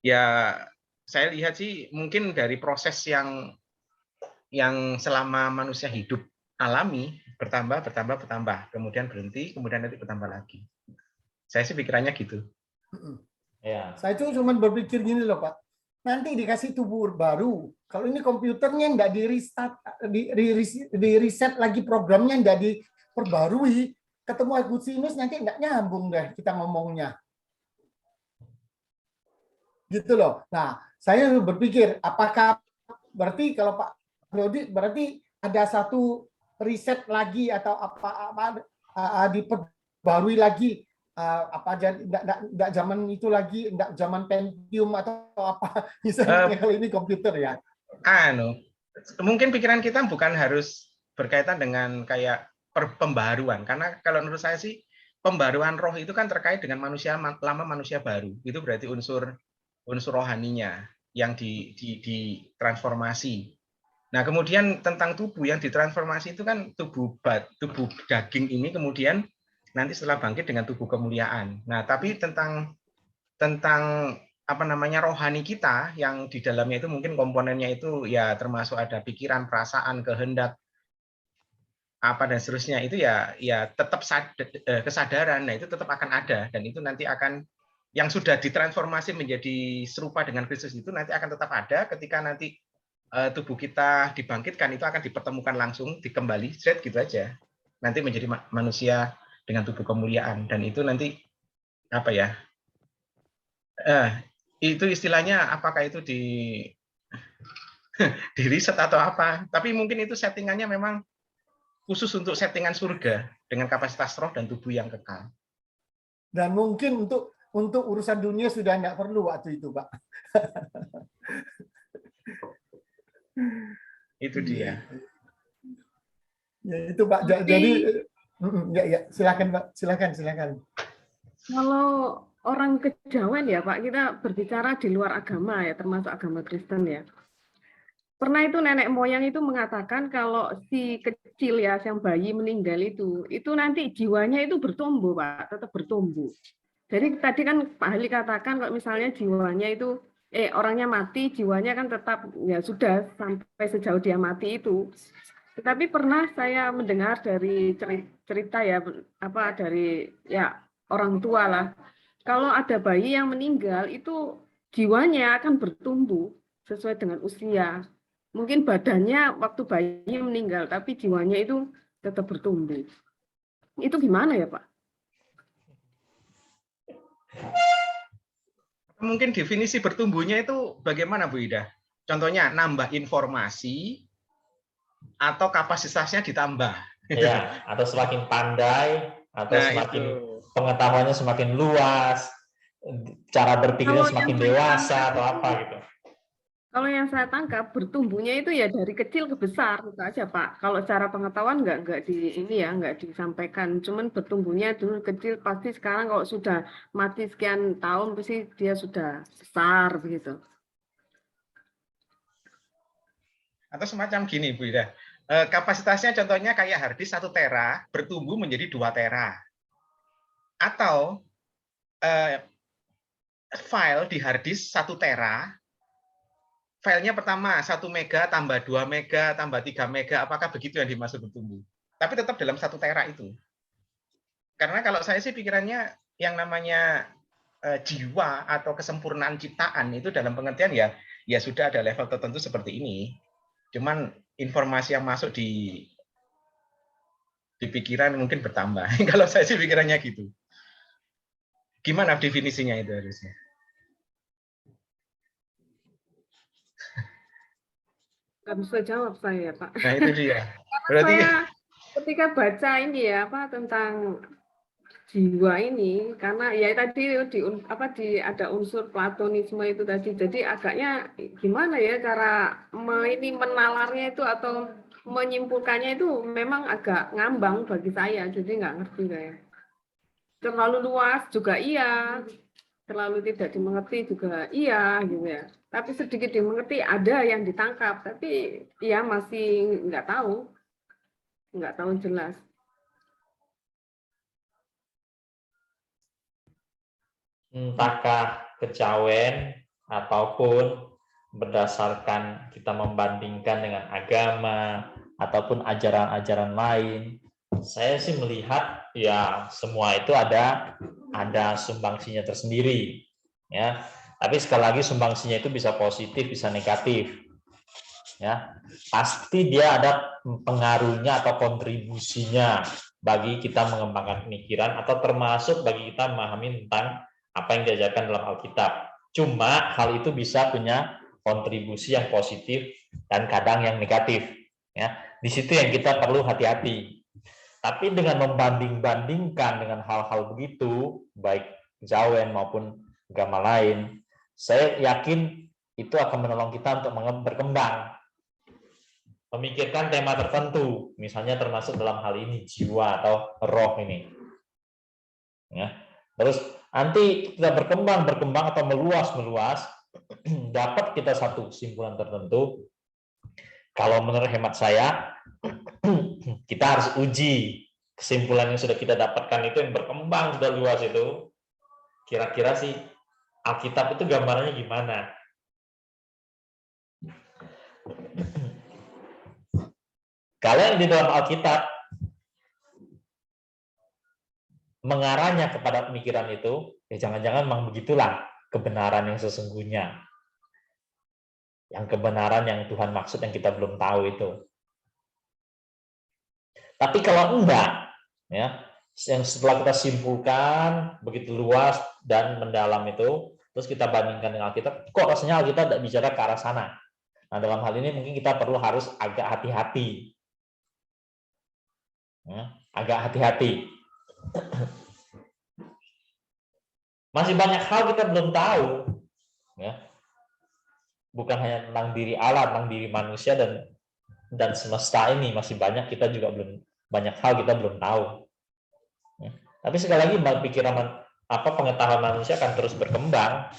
ya saya lihat sih mungkin dari proses yang selama manusia hidup alami bertambah, kemudian berhenti, kemudian nanti bertambah lagi. Saya sih pikirannya gitu. Ya. Saya itu cuma berpikir gini loh, Pak. Nanti dikasih tubuh baru. Kalau ini komputernya nggak di reset lagi, programnya nggak diperbarui, ketemu Agustinus nanti nggak nyambung deh kita ngomongnya. Gitu loh. Nah, saya berpikir apakah berarti kalau Pak Dodi berarti ada satu riset lagi atau apa diperbarui lagi, enggak zaman itu lagi, enggak zaman Pentium atau apa misalnya kalau ini komputer ya. Mungkin pikiran kita bukan harus berkaitan dengan kayak pembaruan, karena kalau menurut saya sih pembaruan roh itu kan terkait dengan manusia lama, manusia baru. Itu berarti unsur rohaninya yang ditransformasi. Nah, kemudian tentang tubuh yang ditransformasi itu kan tubuh daging ini kemudian nanti setelah bangkit dengan tubuh kemuliaan. Nah, tapi tentang apa namanya rohani kita yang di dalamnya itu mungkin komponennya itu ya termasuk ada pikiran, perasaan, kehendak, apa dan seterusnya itu ya tetap kesadaran. Nah, itu tetap akan ada dan itu nanti akan yang sudah ditransformasi menjadi serupa dengan Kristus itu nanti akan tetap ada ketika nanti tubuh kita dibangkitkan, itu akan dipertemukan langsung, dikembali straight gitu aja. Nanti menjadi manusia dengan tubuh kemuliaan dan itu nanti apa ya? Itu istilahnya apakah itu di riset atau apa? Tapi mungkin itu settingannya memang khusus untuk settingan surga dengan kapasitas roh dan tubuh yang kekal. Dan mungkin untuk urusan dunia sudah tidak perlu waktu itu, Pak. Itu dia. Ya, itu Pak. Jadi ya silakan Pak, silakan. Kalau orang kejawen ya Pak, kita berbicara di luar agama ya, termasuk agama Kristen ya. Pernah itu nenek moyang itu mengatakan kalau si kecil ya, yang bayi meninggal itu nanti jiwanya itu bertumbuh Pak, tetap bertumbuh. Jadi tadi kan Pak Hali katakan kalau misalnya jiwanya itu orangnya mati, jiwanya kan tetap ya sudah sampai sejauh dia mati itu. Tetapi pernah saya mendengar dari cerita ya dari ya orang tua lah. Kalau ada bayi yang meninggal itu jiwanya akan bertumbuh sesuai dengan usia. Mungkin badannya waktu bayi meninggal, tapi jiwanya itu tetap bertumbuh. Itu gimana ya Pak? Mungkin definisi bertumbuhnya itu bagaimana Bu Ida? Contohnya nambah informasi atau kapasitasnya ditambah. Ya, atau semakin pandai, atau semakin pengetahuannya semakin luas, cara berpikirnya semakin dewasa atau apa gitu. Kalau yang saya tangkap bertumbuhnya itu ya dari kecil ke besar itu aja Pak. Kalau cara pengetahuan nggak disampaikan. Cuman bertumbuhnya dulu kecil, pasti sekarang kalau sudah mati sekian tahun pasti dia sudah besar begitu. Atau semacam gini Bu Ida. Kapasitasnya contohnya kayak hard disk 1 tera bertumbuh menjadi 2 tera. Atau file di hard disk 1 tera, filenya pertama 1 mega tambah 2 mega tambah 3 mega, apakah begitu yang dimaksud bertumbuh? Tapi tetap dalam 1 tera itu. Karena kalau saya sih pikirannya yang namanya jiwa atau kesempurnaan ciptaan itu dalam pengertian ya sudah ada level tertentu seperti ini. Cuman informasi yang masuk di pikiran mungkin bertambah. Kalau saya sih pikirannya gitu. Gimana definisinya itu harusnya? Nggak bisa jawab saya Pak. Nah itu dia. Berarti saya ketika baca ini ya tentang jiwa ini, karena ya tadi ada unsur platonisme itu tadi, jadi agaknya gimana ya cara menalarnya itu atau menyimpulkannya itu memang agak ngambang bagi saya, jadi nggak ngerti saya. Terlalu luas juga iya, terlalu tidak dimengerti juga iya gitu ya. Tapi sedikit dimengerti ada yang ditangkap, tapi ya masih nggak tahu jelas. Entahkah kejawen ataupun berdasarkan kita membandingkan dengan agama ataupun ajaran-ajaran lain, saya sih melihat ya semua itu ada sumbangsinya tersendiri ya. Tapi sekali lagi sumbangsinya itu bisa positif, bisa negatif. Ya, pasti dia ada pengaruhnya atau kontribusinya bagi kita mengembangkan pemikiran atau termasuk bagi kita memahami tentang apa yang diajarkan dalam Alkitab. Cuma hal itu bisa punya kontribusi yang positif dan kadang yang negatif. Ya, di situ yang kita perlu hati-hati. Tapi dengan membanding-bandingkan dengan hal-hal begitu, baik Jawen maupun agama lain, saya yakin itu akan menolong kita untuk berkembang. Memikirkan tema tertentu, misalnya termasuk dalam hal ini jiwa atau roh ini. Ya. Terus nanti kita berkembang atau meluas, dapat kita satu kesimpulan tertentu. Kalau menurut hemat saya, kita harus uji kesimpulan yang sudah kita dapatkan itu yang berkembang sudah luas itu. Kira-kira sih Alkitab itu gambarannya gimana? Kalau yang di dalam Alkitab mengarahnya kepada pemikiran itu, ya jangan-jangan memang begitulah kebenaran yang sesungguhnya. Yang kebenaran yang Tuhan maksud yang kita belum tahu itu. Tapi kalau enggak, ya, yang setelah kita simpulkan begitu luas dan mendalam itu, terus kita bandingkan dengan Alkitab, kok rasanya Alkitab tidak bicara ke arah sana. Nah, dalam hal ini mungkin kita perlu harus agak hati-hati. Ya, agak hati-hati. Masih banyak hal kita belum tahu. Ya. Bukan hanya tentang diri Allah, tentang diri manusia dan semesta ini, masih banyak kita juga belum, banyak hal kita belum tahu. Ya. Tapi sekali lagi pikiran pengetahuan manusia akan terus berkembang.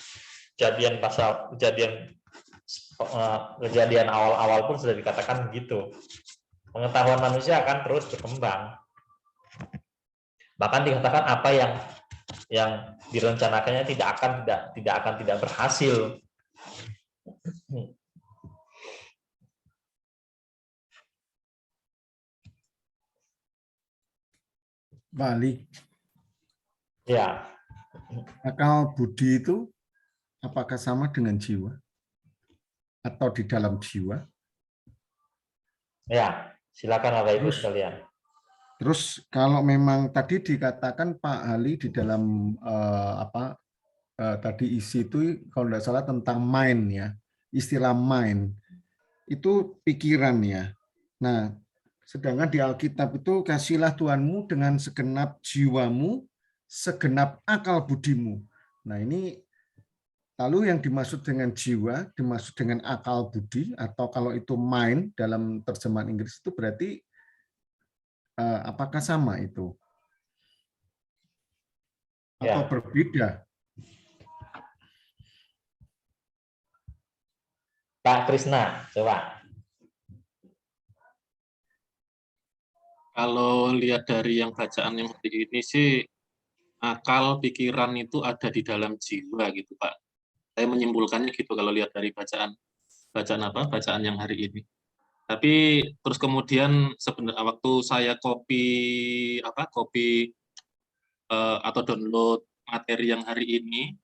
Kejadian awal-awal pun sudah dikatakan begitu. Pengetahuan manusia akan terus berkembang. Bahkan dikatakan apa yang direncanakannya tidak akan berhasil. Balik. Ya. Akal budi itu apakah sama dengan jiwa? Atau di dalam jiwa? Ya, silakan Bapak Ibu sekalian. Terus kalau memang tadi dikatakan Pak Ali di dalam tadi isi itu kalau tidak salah tentang mind ya, istilah mind itu pikiran ya. Nah, sedangkan di Alkitab itu kasihlah Tuhanmu dengan segenap jiwamu, segenap akal budimu. Nah ini lalu yang dimaksud dengan jiwa, dimaksud dengan akal budi, atau kalau itu mind dalam terjemahan Inggris itu berarti apakah sama itu? Atau berbeda? Pak Krisna, coba. Kalau lihat dari yang bacaan yang seperti ini sih, akal, pikiran itu ada di dalam jiwa gitu Pak. Saya menyimpulkannya gitu kalau lihat dari bacaan yang hari ini. Tapi terus kemudian sebenarnya waktu saya copy atau download materi yang hari ini,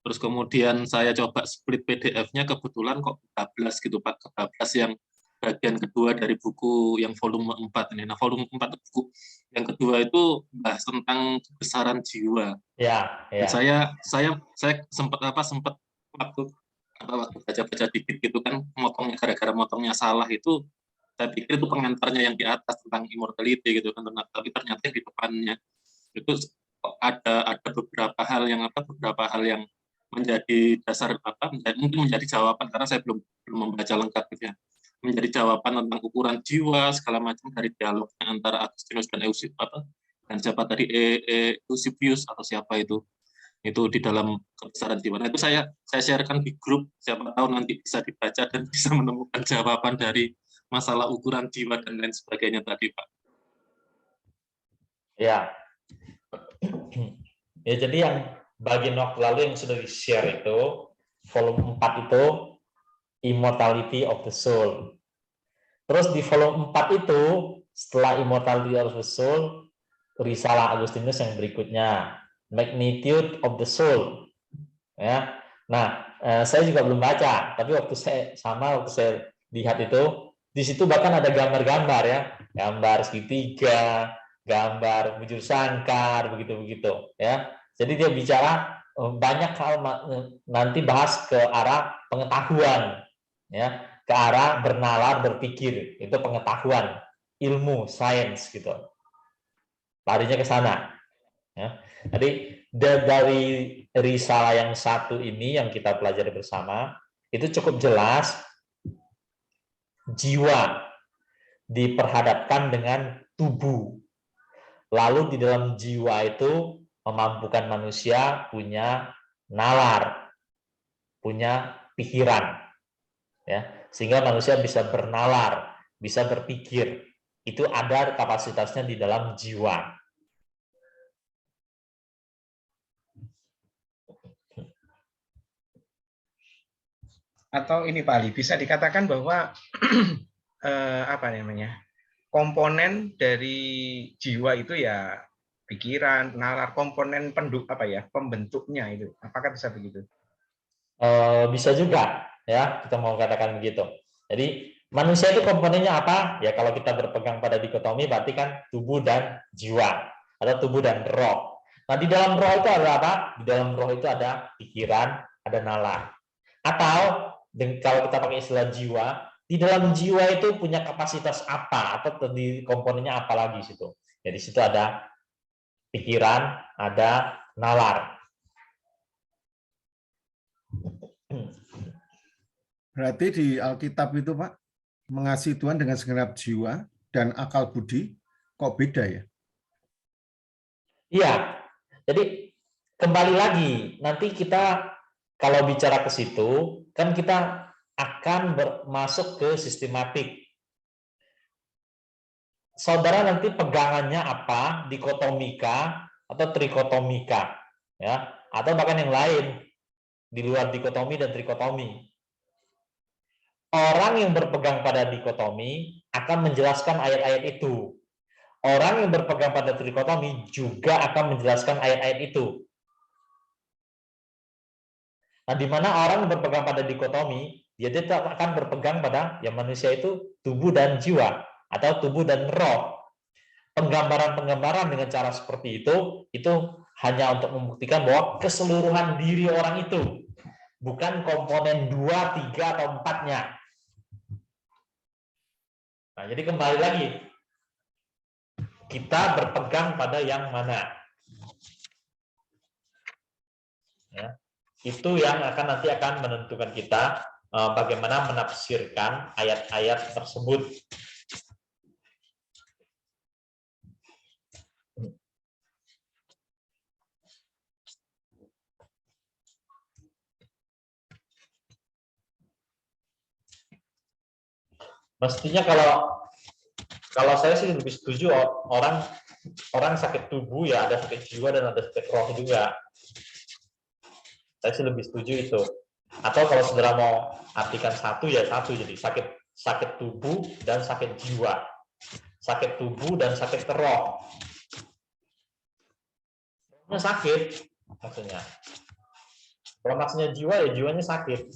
terus kemudian saya coba split PDF-nya, kebetulan kok kebablas gitu Pak, kebablas yang bagian kedua dari buku yang volume 4 ini. Nah, volume 4 buku yang kedua itu bahas tentang kebesaran jiwa. Ya. Saya sempat waktu baca-baca dikit gitu kan, motongnya gara-gara motongnya salah itu, saya pikir itu pengantarnya yang di atas tentang immortality gitu kan, tapi ternyata di depannya itu ada beberapa hal yang menjadi dasar mungkin menjadi jawaban, karena saya belum membaca lengkap gitu ya, menjadi jawaban tentang ukuran jiwa segala macam dari dialognya antara Agustinus dan siapa tadi Eusebius atau siapa itu di dalam kebesaran jiwa. Nah itu saya sharekan di grup, siapa tahu nanti bisa dibaca dan bisa menemukan jawaban dari masalah ukuran jiwa dan lain sebagainya tadi Pak. Ya. Ya, jadi yang bagian waktu lalu yang sudah di-share itu, volume 4 itu Immortality of the Soul. Terus di volume 4 itu, setelah Immortality of the Soul, risalah Agustinus yang berikutnya, Magnitude of the Soul. Ya. Nah, saya juga belum baca, tapi waktu saya lihat itu, di situ bahkan ada gambar-gambar ya, gambar segitiga, gambar bujur sangkar, begitu-begitu ya. Jadi dia bicara banyak hal, nanti bahas ke arah pengetahuan ya, ke arah bernalar, berpikir, itu pengetahuan, ilmu, sains gitu. Larinya ke sana ya. Jadi dari risalah yang satu ini yang kita pelajari bersama, itu cukup jelas jiwa diperhadapkan dengan tubuh. Lalu di dalam jiwa itu memampukan manusia punya nalar, punya pikiran, ya, sehingga manusia bisa bernalar, bisa berpikir. Itu ada kapasitasnya di dalam jiwa. Atau ini Pak Ali, bisa dikatakan bahwa apa namanya, komponen dari jiwa itu ya pikiran, nalar, komponen pembentuknya itu. Apakah bisa begitu? Bisa juga, ya, kita mau katakan begitu. Jadi manusia itu komponennya apa? Ya kalau kita berpegang pada dikotomi berarti kan tubuh dan jiwa atau tubuh dan roh. Nah di dalam roh itu ada apa? Di dalam roh itu ada pikiran, ada nalar. Atau kalau kita pakai istilah jiwa, di dalam jiwa itu punya kapasitas apa atau di komponennya apa lagi situ? Ya di situ ada pikiran, ada nalar. Berarti di Alkitab itu Pak, mengasihi Tuhan dengan segenap jiwa dan akal budi, kok beda ya? Iya, jadi kembali lagi, nanti kita kalau bicara ke situ, kan kita akan masuk ke sistematik. Saudara nanti pegangannya apa, dikotomika atau trikotomika, ya, atau bahkan yang lain di luar dikotomi dan trikotomi. Orang yang berpegang pada dikotomi akan menjelaskan ayat-ayat itu. Orang yang berpegang pada trikotomi juga akan menjelaskan ayat-ayat itu. Nah, di mana orang yang berpegang pada dikotomi, dia tetap akan berpegang pada yang manusia itu tubuh dan jiwa atau tubuh dan roh. Penggambaran-penggambaran dengan cara seperti itu hanya untuk membuktikan bahwa keseluruhan diri orang itu, bukan komponen 2, 3, atau 4-nya. Nah, jadi kembali lagi, kita berpegang pada yang mana? Ya, itu yang nanti akan menentukan kita bagaimana menafsirkan ayat-ayat tersebut. Mestinya kalau saya sih lebih setuju orang sakit tubuh ya ada sakit jiwa dan ada sakit roh juga. Saya sih lebih setuju itu. Atau kalau saudara mau artikan satu ya satu, jadi sakit tubuh dan sakit jiwa, sakit tubuh dan sakit roh. Sakit maksudnya. Kalau maksudnya jiwa ya jiwanya sakit.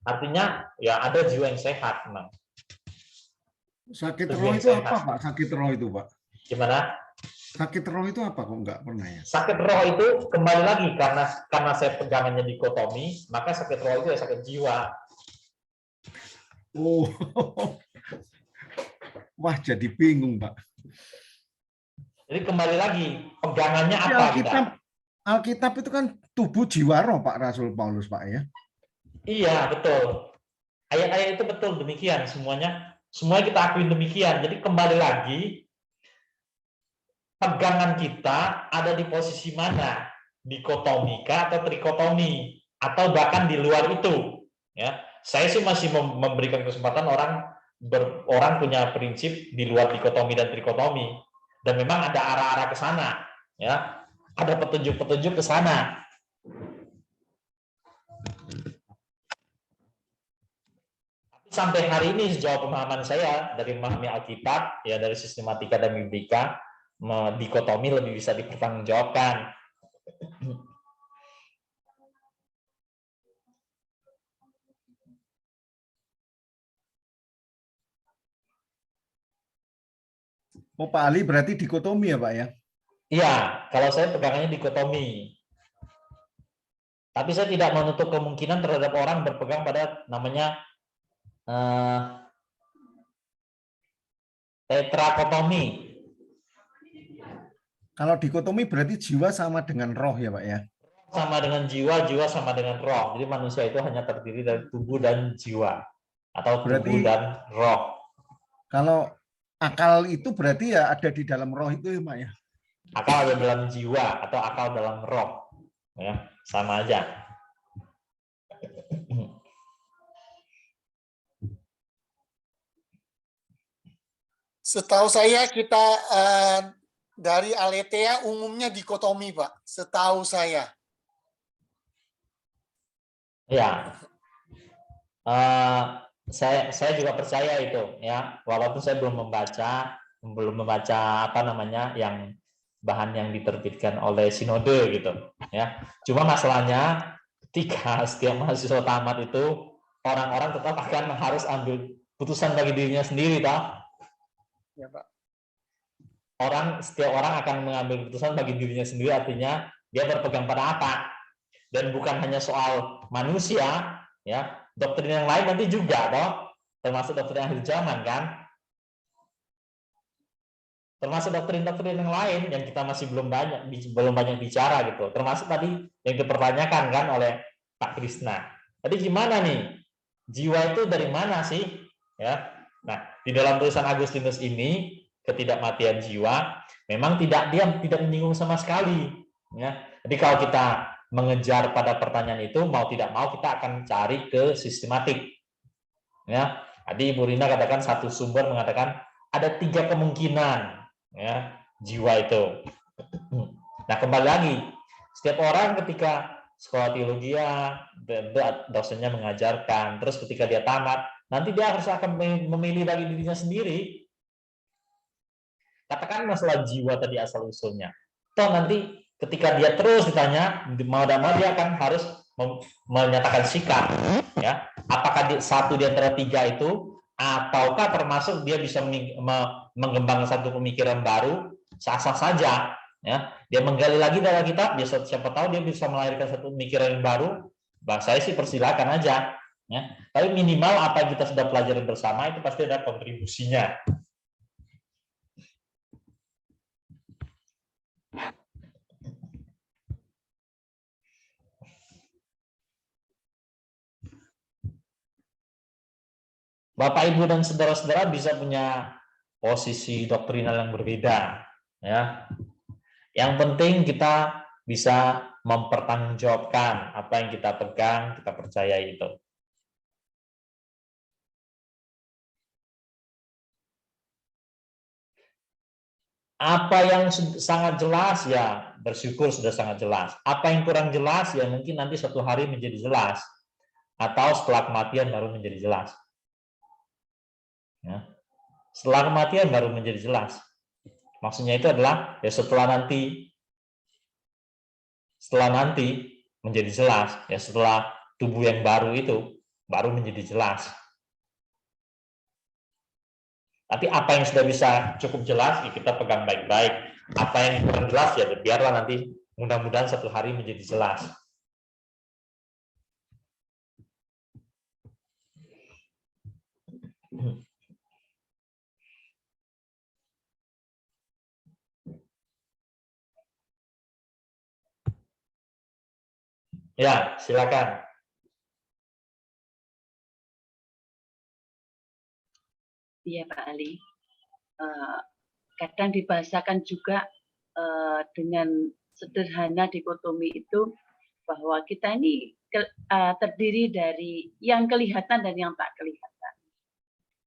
Artinya ya ada jiwa yang sehat memang. Sakit roh itu apa Pak? Sakit roh itu Pak? Gimana? Sakit roh itu apa kok nggak pernah ya? Sakit roh itu kembali lagi karena saya pegangannya dikotomi, maka sakit roh itu ya sakit jiwa. Oh, wah jadi bingung Pak. Jadi kembali lagi pegangannya apa kita? Alkitab itu kan tubuh jiwa roh Pak Rasul Paulus Pak ya? Iya betul. Ayat-ayat itu betul demikian semuanya kita akuin demikian. Jadi kembali lagi pegangan kita ada di posisi mana? Dikotomika atau trikotomi atau bahkan di luar itu. Ya, saya sih masih memberikan kesempatan orang punya prinsip di luar dikotomi dan trikotomi dan memang ada arah-arah ke sana. Ya, ada petunjuk-petunjuk ke sana. Sampai hari ini sejauh pemahaman saya dari memahami Alkitab, ya dari sistematika dan biblika, dikotomi lebih bisa dipertanggungjawabkan. Oh Pak Ali berarti dikotomi ya Pak ya? Iya, kalau saya pegangannya dikotomi. Tapi saya tidak menutup kemungkinan terhadap orang berpegang pada namanya tetrakotomi. Kalau dikotomi berarti jiwa sama dengan roh ya Pak ya? Sama dengan jiwa, jiwa sama dengan roh. Jadi manusia itu hanya terdiri dari tubuh dan jiwa. Atau tubuh dan roh. Kalau akal itu berarti ya ada di dalam roh itu ya Pak ya? Akal ada dalam jiwa atau akal dalam roh, ya sama aja. Setahu saya kita dari Aletheia umumnya dikotomi, Pak. Setahu saya. Ya, saya juga percaya itu, ya. Walaupun saya belum membaca apa namanya yang bahan yang diterbitkan oleh sinode gitu, ya. Cuma masalahnya ketika setiap mahasiswa tamat itu orang-orang tetap akan harus ambil putusan bagi dirinya sendiri, toh. Ya, Pak. Setiap orang akan mengambil keputusan bagi dirinya sendiri, artinya dia berpegang pada apa, dan bukan hanya soal manusia, ya, doktrin yang lain nanti juga, toh, termasuk doktrin akhir zaman kan, termasuk doktrin-doktrin yang lain yang kita masih belum banyak bicara gitu, termasuk tadi yang dipertanyakan kan oleh Pak Krisna. Tadi gimana nih, jiwa itu dari mana sih, ya? Nah, di dalam tulisan Agustinus ini ketidakmatian jiwa memang tidak menyinggung sama sekali, ya. Jadi kalau kita mengejar pada pertanyaan itu, mau tidak mau kita akan cari ke sistematik, ya. Tadi Ibu Rina katakan satu sumber mengatakan ada 3 kemungkinan, ya, jiwa itu. Nah, kembali lagi, setiap orang ketika sekolah teologi, dosennya mengajarkan, terus ketika dia tamat, nanti dia harus akan memilih bagi dirinya sendiri. Katakan masalah jiwa tadi asal usulnya. Toh nanti ketika dia terus ditanya, mau tidak mau dia akan harus menyatakan sikap, ya. Apakah satu di antara 3 itu, ataukah termasuk dia bisa mengembangkan satu pemikiran baru, sah-sah saja, ya. Dia menggali lagi dalam kitab, dia siapa tahu dia bisa melahirkan satu pemikiran yang baru. Saya sih persilakan aja, ya. Tapi minimal apa yang kita sudah pelajari bersama itu pasti ada kontribusinya. Bapak, Ibu, dan saudara-saudara bisa punya posisi doktrinal yang berbeda, ya. Yang penting kita bisa mempertanggungjawabkan apa yang kita pegang, kita percaya itu. Apa yang sangat jelas, ya bersyukur sudah sangat jelas. Apa yang kurang jelas, ya mungkin nanti suatu hari menjadi jelas, atau setelah kematian baru menjadi jelas, ya. Setelah kematian baru menjadi jelas. Maksudnya itu adalah ya setelah nanti menjadi jelas, ya setelah tubuh yang baru itu baru menjadi jelas. Tapi apa yang sudah bisa cukup jelas, ya kita pegang baik-baik. Apa yang kurang jelas, ya biarlah nanti mudah-mudahan satu hari menjadi jelas. Ya, silakan. Iya, Pak Ali. Kadang dibahasakan juga dengan sederhana dikotomi itu bahwa kita ini terdiri dari yang kelihatan dan yang tak kelihatan.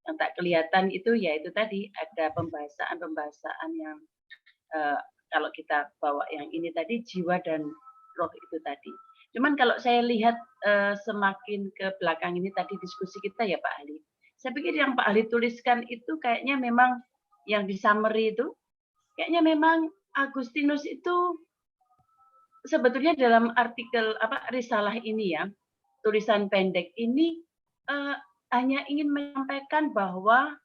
Yang tak kelihatan itu yaitu tadi ada pembahasan yang kalau kita bawa yang ini tadi jiwa dan roh itu tadi. Cuman kalau saya lihat semakin ke belakang ini tadi diskusi kita ya Pak Ali, saya pikir yang Pak Ali tuliskan itu kayaknya memang yang di summary itu, kayaknya memang Agustinus itu sebetulnya dalam artikel risalah ini ya, tulisan pendek ini hanya ingin menyampaikan bahwa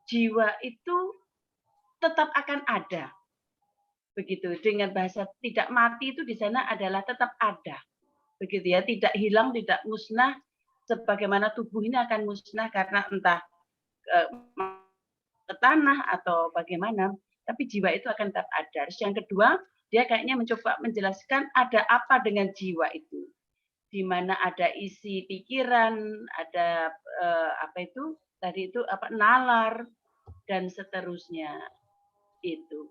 jiwa itu tetap akan ada. Begitu, dengan bahasa tidak mati itu di sana adalah tetap ada. Begitu ya, tidak hilang, tidak musnah, sebagaimana tubuh ini akan musnah karena entah ke tanah atau bagaimana, tapi jiwa itu akan tetap ada. Terus yang kedua, dia kayaknya mencoba menjelaskan ada apa dengan jiwa itu, di mana ada isi pikiran, ada nalar dan seterusnya itu.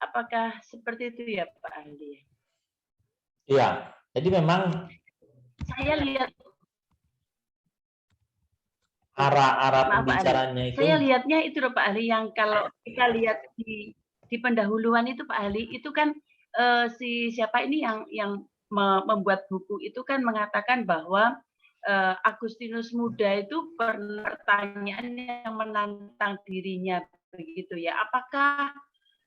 Apakah seperti itu ya Pak ahli? Iya, jadi memang Saya lihat arah-arah Maaf Pak ahli, pembicaranya itu, saya lihatnya itu loh Pak ahli, yang kalau kita lihat di pendahuluan itu Pak ahli, itu kan si siapa ini yang membuat buku itu kan mengatakan bahwa Agustinus Muda itu pertanyaan yang menantang dirinya begitu ya. Apakah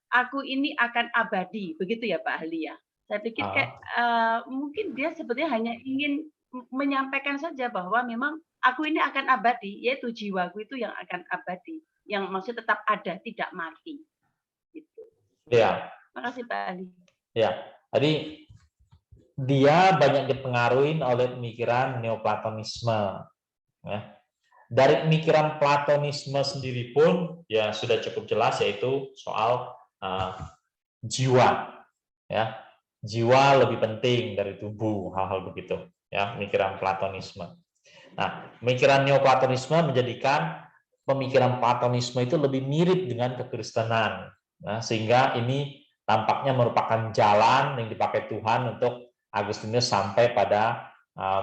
aku ini akan abadi, begitu ya Pak ahli ya? Saya pikir kayak mungkin dia sebetulnya hanya ingin menyampaikan saja bahwa memang aku ini akan abadi, yaitu jiwaku itu yang akan abadi, yang maksud tetap ada, tidak mati. Gitu. ya, Makasih Pak ahli. ya. Tadi dia banyak dipengaruhi oleh pemikiran Neoplatonisme. Ya. Dari pemikiran Platonisme sendiri pun ya sudah cukup jelas, yaitu soal jiwa. Ya, jiwa lebih penting dari tubuh, hal-hal begitu. Ya, pemikiran Platonisme. Nah, pemikiran Neoplatonisme menjadikan pemikiran Platonisme itu lebih mirip dengan kekristenan. Nah, sehingga ini tampaknya merupakan jalan yang dipakai Tuhan untuk Agustinus sampai pada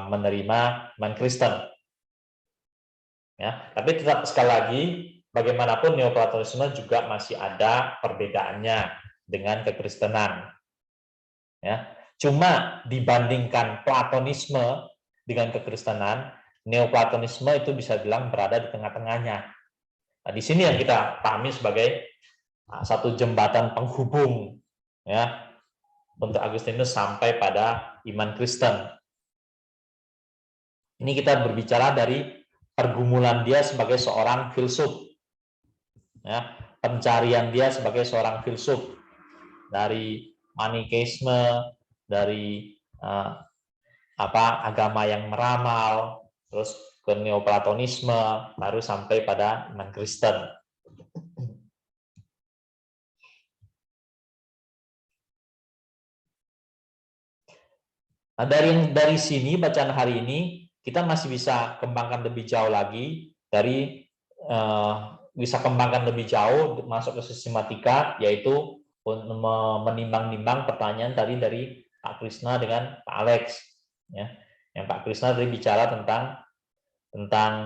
menerima iman Kristen. Ya, tapi tetap sekali lagi, bagaimanapun Neoplatonisme juga masih ada perbedaannya dengan kekristenan. Ya, cuma dibandingkan Platonisme dengan kekristenan, Neoplatonisme itu bisa bilang berada di tengah-tengahnya. Nah, di sini yang kita pahami sebagai satu jembatan penghubung, ya, untuk Agustinus sampai pada iman Kristen. Ini kita berbicara dari pergumulan dia sebagai seorang filsuf, ya, pencarian dia sebagai seorang filsuf, dari Manikeisme, dari agama yang meramal, terus ke Neoplatonisme, baru sampai pada iman Kristen. Nah, dari sini bacaan hari ini kita masih bisa kembangkan lebih jauh lagi, bisa kembangkan lebih jauh masuk ke sistematika, yaitu menimbang-nimbang pertanyaan tadi dari Pak Krisna dengan Pak Alex, ya. Yang Pak Krisna tadi bicara tentang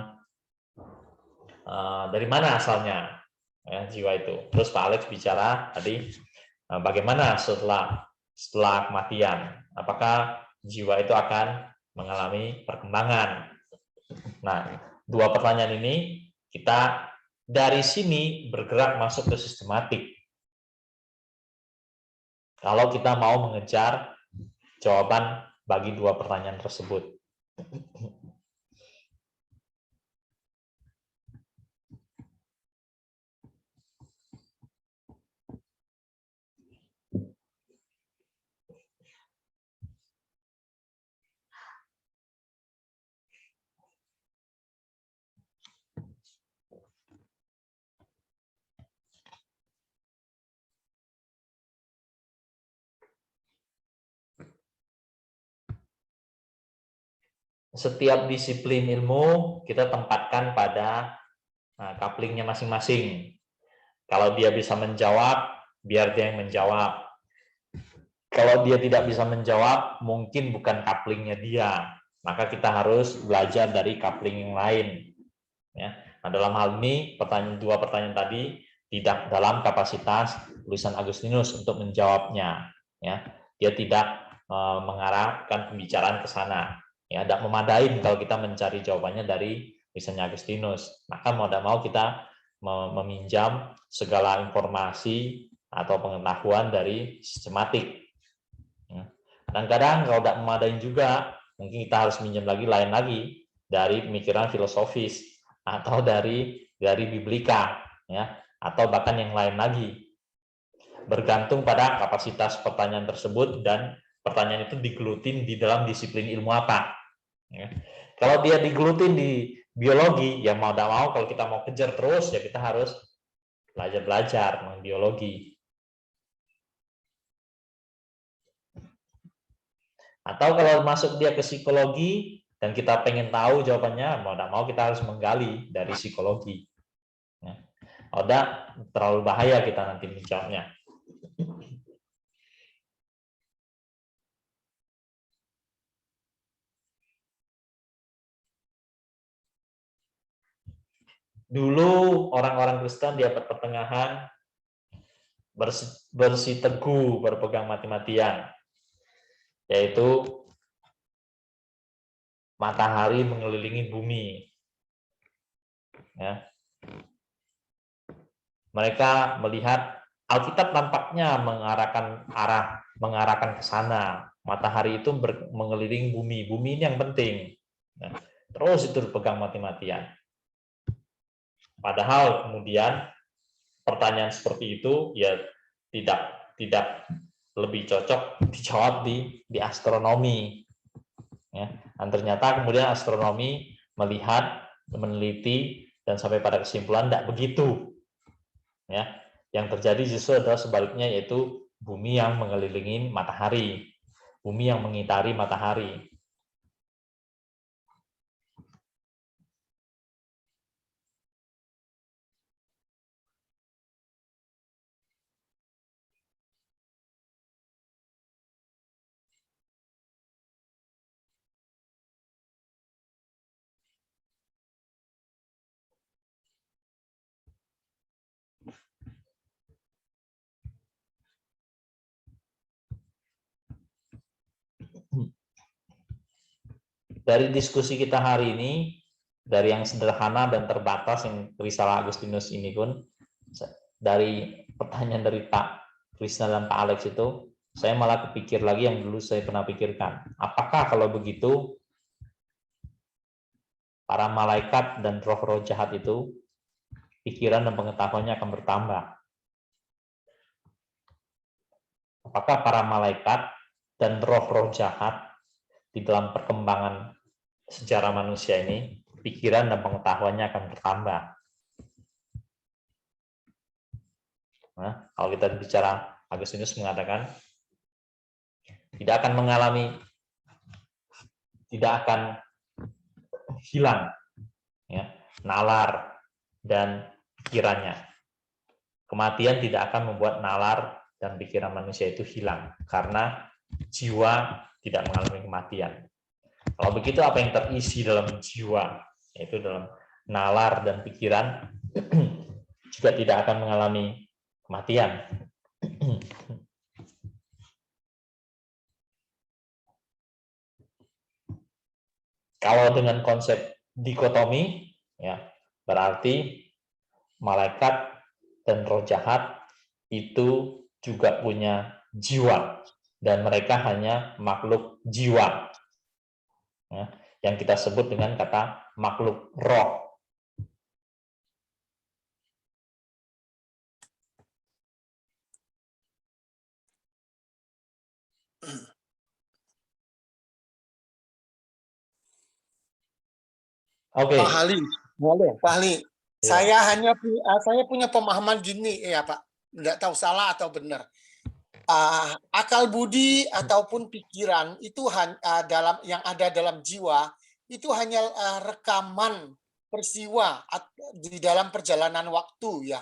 dari mana asalnya, ya, jiwa itu. Terus Pak Alex bicara tadi bagaimana setelah kematian, apakah jiwa itu akan mengalami perkembangan. Nah, dua pertanyaan ini kita dari sini bergerak masuk ke sistematik. Kalau kita mau mengejar jawaban bagi dua pertanyaan tersebut. Setiap disiplin ilmu kita tempatkan pada couplingnya masing-masing. Kalau dia bisa menjawab, biar dia yang menjawab. Kalau dia tidak bisa menjawab, mungkin bukan couplingnya dia. Maka kita harus belajar dari coupling yang lain. Ya. Nah, dalam hal ini, dua pertanyaan tadi tidak dalam kapasitas tulisan Agustinus untuk menjawabnya. Ya. Dia tidak mengarahkan pembicaraan ke sana. Ya, tidak memadai kalau kita mencari jawabannya dari tulisannya Agustinus. Maka mau tidak mau kita meminjam segala informasi atau pengetahuan dari sistematik. Kadang-kadang kalau tidak memadai juga, mungkin kita harus minjam lain lagi dari pemikiran filosofis atau dari biblika, ya, atau bahkan yang lain lagi. Bergantung pada kapasitas pertanyaan tersebut dan pertanyaan itu digelutin di dalam disiplin ilmu apa. Ya. Kalau dia digelutin di biologi, ya mau tidak mau kalau kita mau kejar terus, ya kita harus belajar tentang biologi. Atau kalau masuk dia ke psikologi dan kita pengen tahu jawabannya, mau tidak mau kita harus menggali dari psikologi. Ya. Udah terlalu bahaya kita nanti menjawabnya. Dulu orang-orang Kristen di abad pertengahan bersiteguh berpegang mati-matian, yaitu matahari mengelilingi bumi. Ya. Mereka melihat Alkitab tampaknya mengarahkan ke sana. Matahari itu mengelilingi bumi. Bumi ini yang penting. Nah, terus itu dipegang mati-matian. Padahal kemudian pertanyaan seperti itu ya tidak lebih cocok dijawab di astronomi. Ya. Dan ternyata kemudian astronomi melihat, meneliti, dan sampai pada kesimpulan tidak begitu. Ya, yang terjadi justru adalah sebaliknya, yaitu bumi yang mengelilingi matahari, bumi yang mengitari matahari. Dari diskusi kita hari ini, dari yang sederhana dan terbatas yang Risalah Agustinus ini pun, dari pertanyaan dari Pak Krisna dan Pak Alex itu, saya malah kepikir lagi yang dulu saya pernah pikirkan. Apakah kalau begitu, para malaikat dan roh-roh jahat itu, pikiran dan pengetahuannya akan bertambah? Apakah para malaikat dan roh-roh jahat di dalam perkembangan sejarah manusia ini, pikiran dan pengetahuannya akan bertambah? Nah, kalau kita bicara, Agustinus mengatakan tidak akan hilang ya, nalar dan pikirannya. Kematian tidak akan membuat nalar dan pikiran manusia itu hilang, karena jiwa tidak mengalami kematian. Kalau begitu, apa yang terisi dalam jiwa, yaitu dalam nalar dan pikiran, juga tidak akan mengalami kematian. Kalau dengan konsep dikotomi, ya, berarti malaikat dan roh jahat itu juga punya jiwa, dan mereka hanya makhluk jiwa, ya, yang kita sebut dengan kata makhluk roh. Oke. Pak Hali, boleh. Pak Hali, Ya. saya punya pemahaman gini ya Pak, nggak tahu salah atau benar. Akal budi ataupun pikiran itu dalam yang ada dalam jiwa itu hanya rekaman peristiwa di dalam perjalanan waktu ya,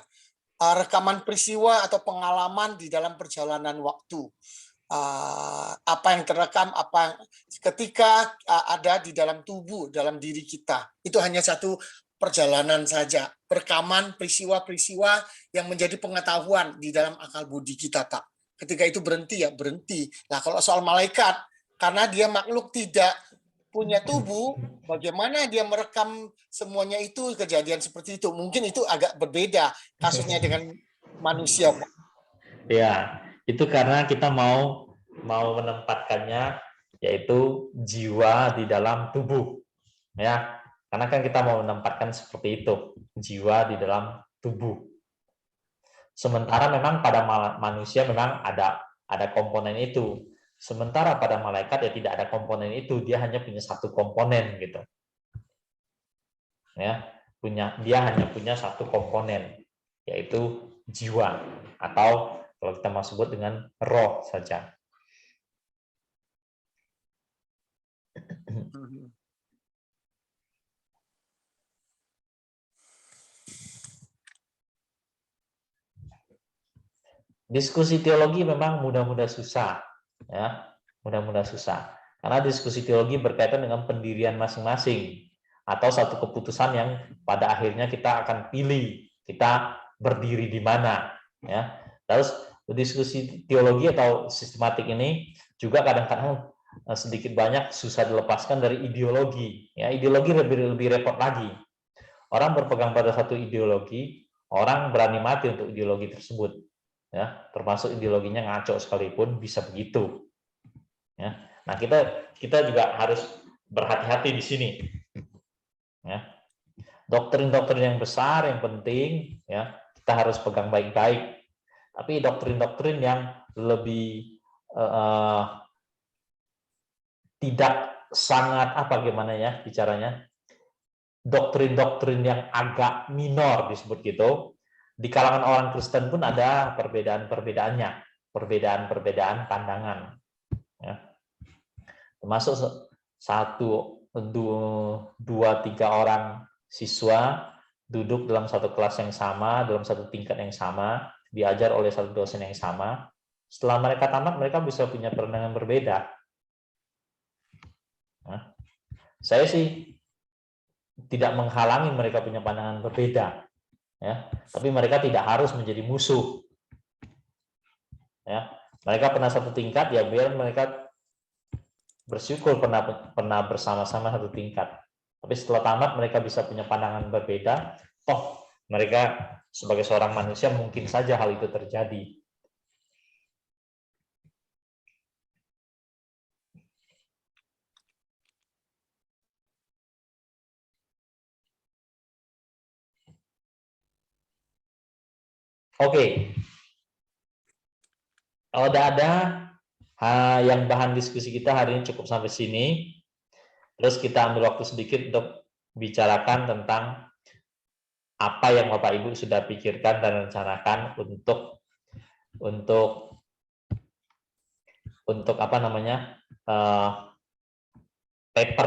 rekaman peristiwa atau pengalaman di dalam perjalanan waktu. Apa yang terekam, ketika ada di dalam tubuh, dalam diri kita, itu hanya satu perjalanan saja, rekaman peristiwa-peristiwa yang menjadi pengetahuan di dalam akal budi kita, Pak. Ketika itu berhenti ya berhenti. Nah, kalau soal malaikat, karena dia makhluk tidak punya tubuh, bagaimana dia merekam semuanya itu, kejadian seperti itu? Mungkin itu agak berbeda kasusnya dengan manusia, Pak. Ya, itu karena kita mau menempatkannya, yaitu jiwa di dalam tubuh, ya. Karena kan kita mau menempatkan seperti itu, jiwa di dalam tubuh. Sementara memang pada manusia memang ada komponen itu. Sementara pada malaikat ya tidak ada komponen itu, dia hanya punya satu komponen gitu. Ya, dia hanya punya satu komponen, yaitu jiwa, atau kalau kita mau sebut dengan roh saja. Diskusi teologi memang mudah-mudah susah, ya, mudah-mudah susah. Karena diskusi teologi berkaitan dengan pendirian masing-masing atau satu keputusan yang pada akhirnya kita akan pilih kita berdiri di mana, ya. Terus diskusi teologi atau sistematik ini juga kadang-kadang sedikit banyak susah dilepaskan dari ideologi. Ya, ideologi lebih repot lagi. Orang berpegang pada satu ideologi, orang berani mati untuk ideologi tersebut. Ya, termasuk ideologinya ngaco sekalipun bisa begitu. Ya. Nah, kita juga harus berhati-hati di sini. Ya. Doktrin-doktrin yang besar yang penting, ya, kita harus pegang baik-baik. Tapi doktrin-doktrin yang lebih tidak sangat gimana ya bicaranya, doktrin-doktrin yang agak minor disebut gitu. Di kalangan orang Kristen pun ada perbedaan-perbedaannya, perbedaan-perbedaan pandangan. Ya. Termasuk dua, tiga orang siswa duduk dalam satu kelas yang sama, dalam satu tingkat yang sama, diajar oleh satu dosen yang sama. Setelah mereka tamat, mereka bisa punya pandangan berbeda. Nah, saya sih tidak menghalangi mereka punya pandangan berbeda, ya, tapi mereka tidak harus menjadi musuh. Ya, mereka pernah satu tingkat, ya biar mereka bersyukur pernah bersama-sama satu tingkat. Tapi setelah tamat mereka bisa punya pandangan berbeda. Toh mereka sebagai seorang manusia mungkin saja hal itu terjadi. Oke. Kalau ada yang bahan diskusi kita hari ini cukup sampai sini. Terus kita ambil waktu sedikit untuk bicarakan tentang apa yang Bapak Ibu sudah pikirkan dan rencanakan untuk paper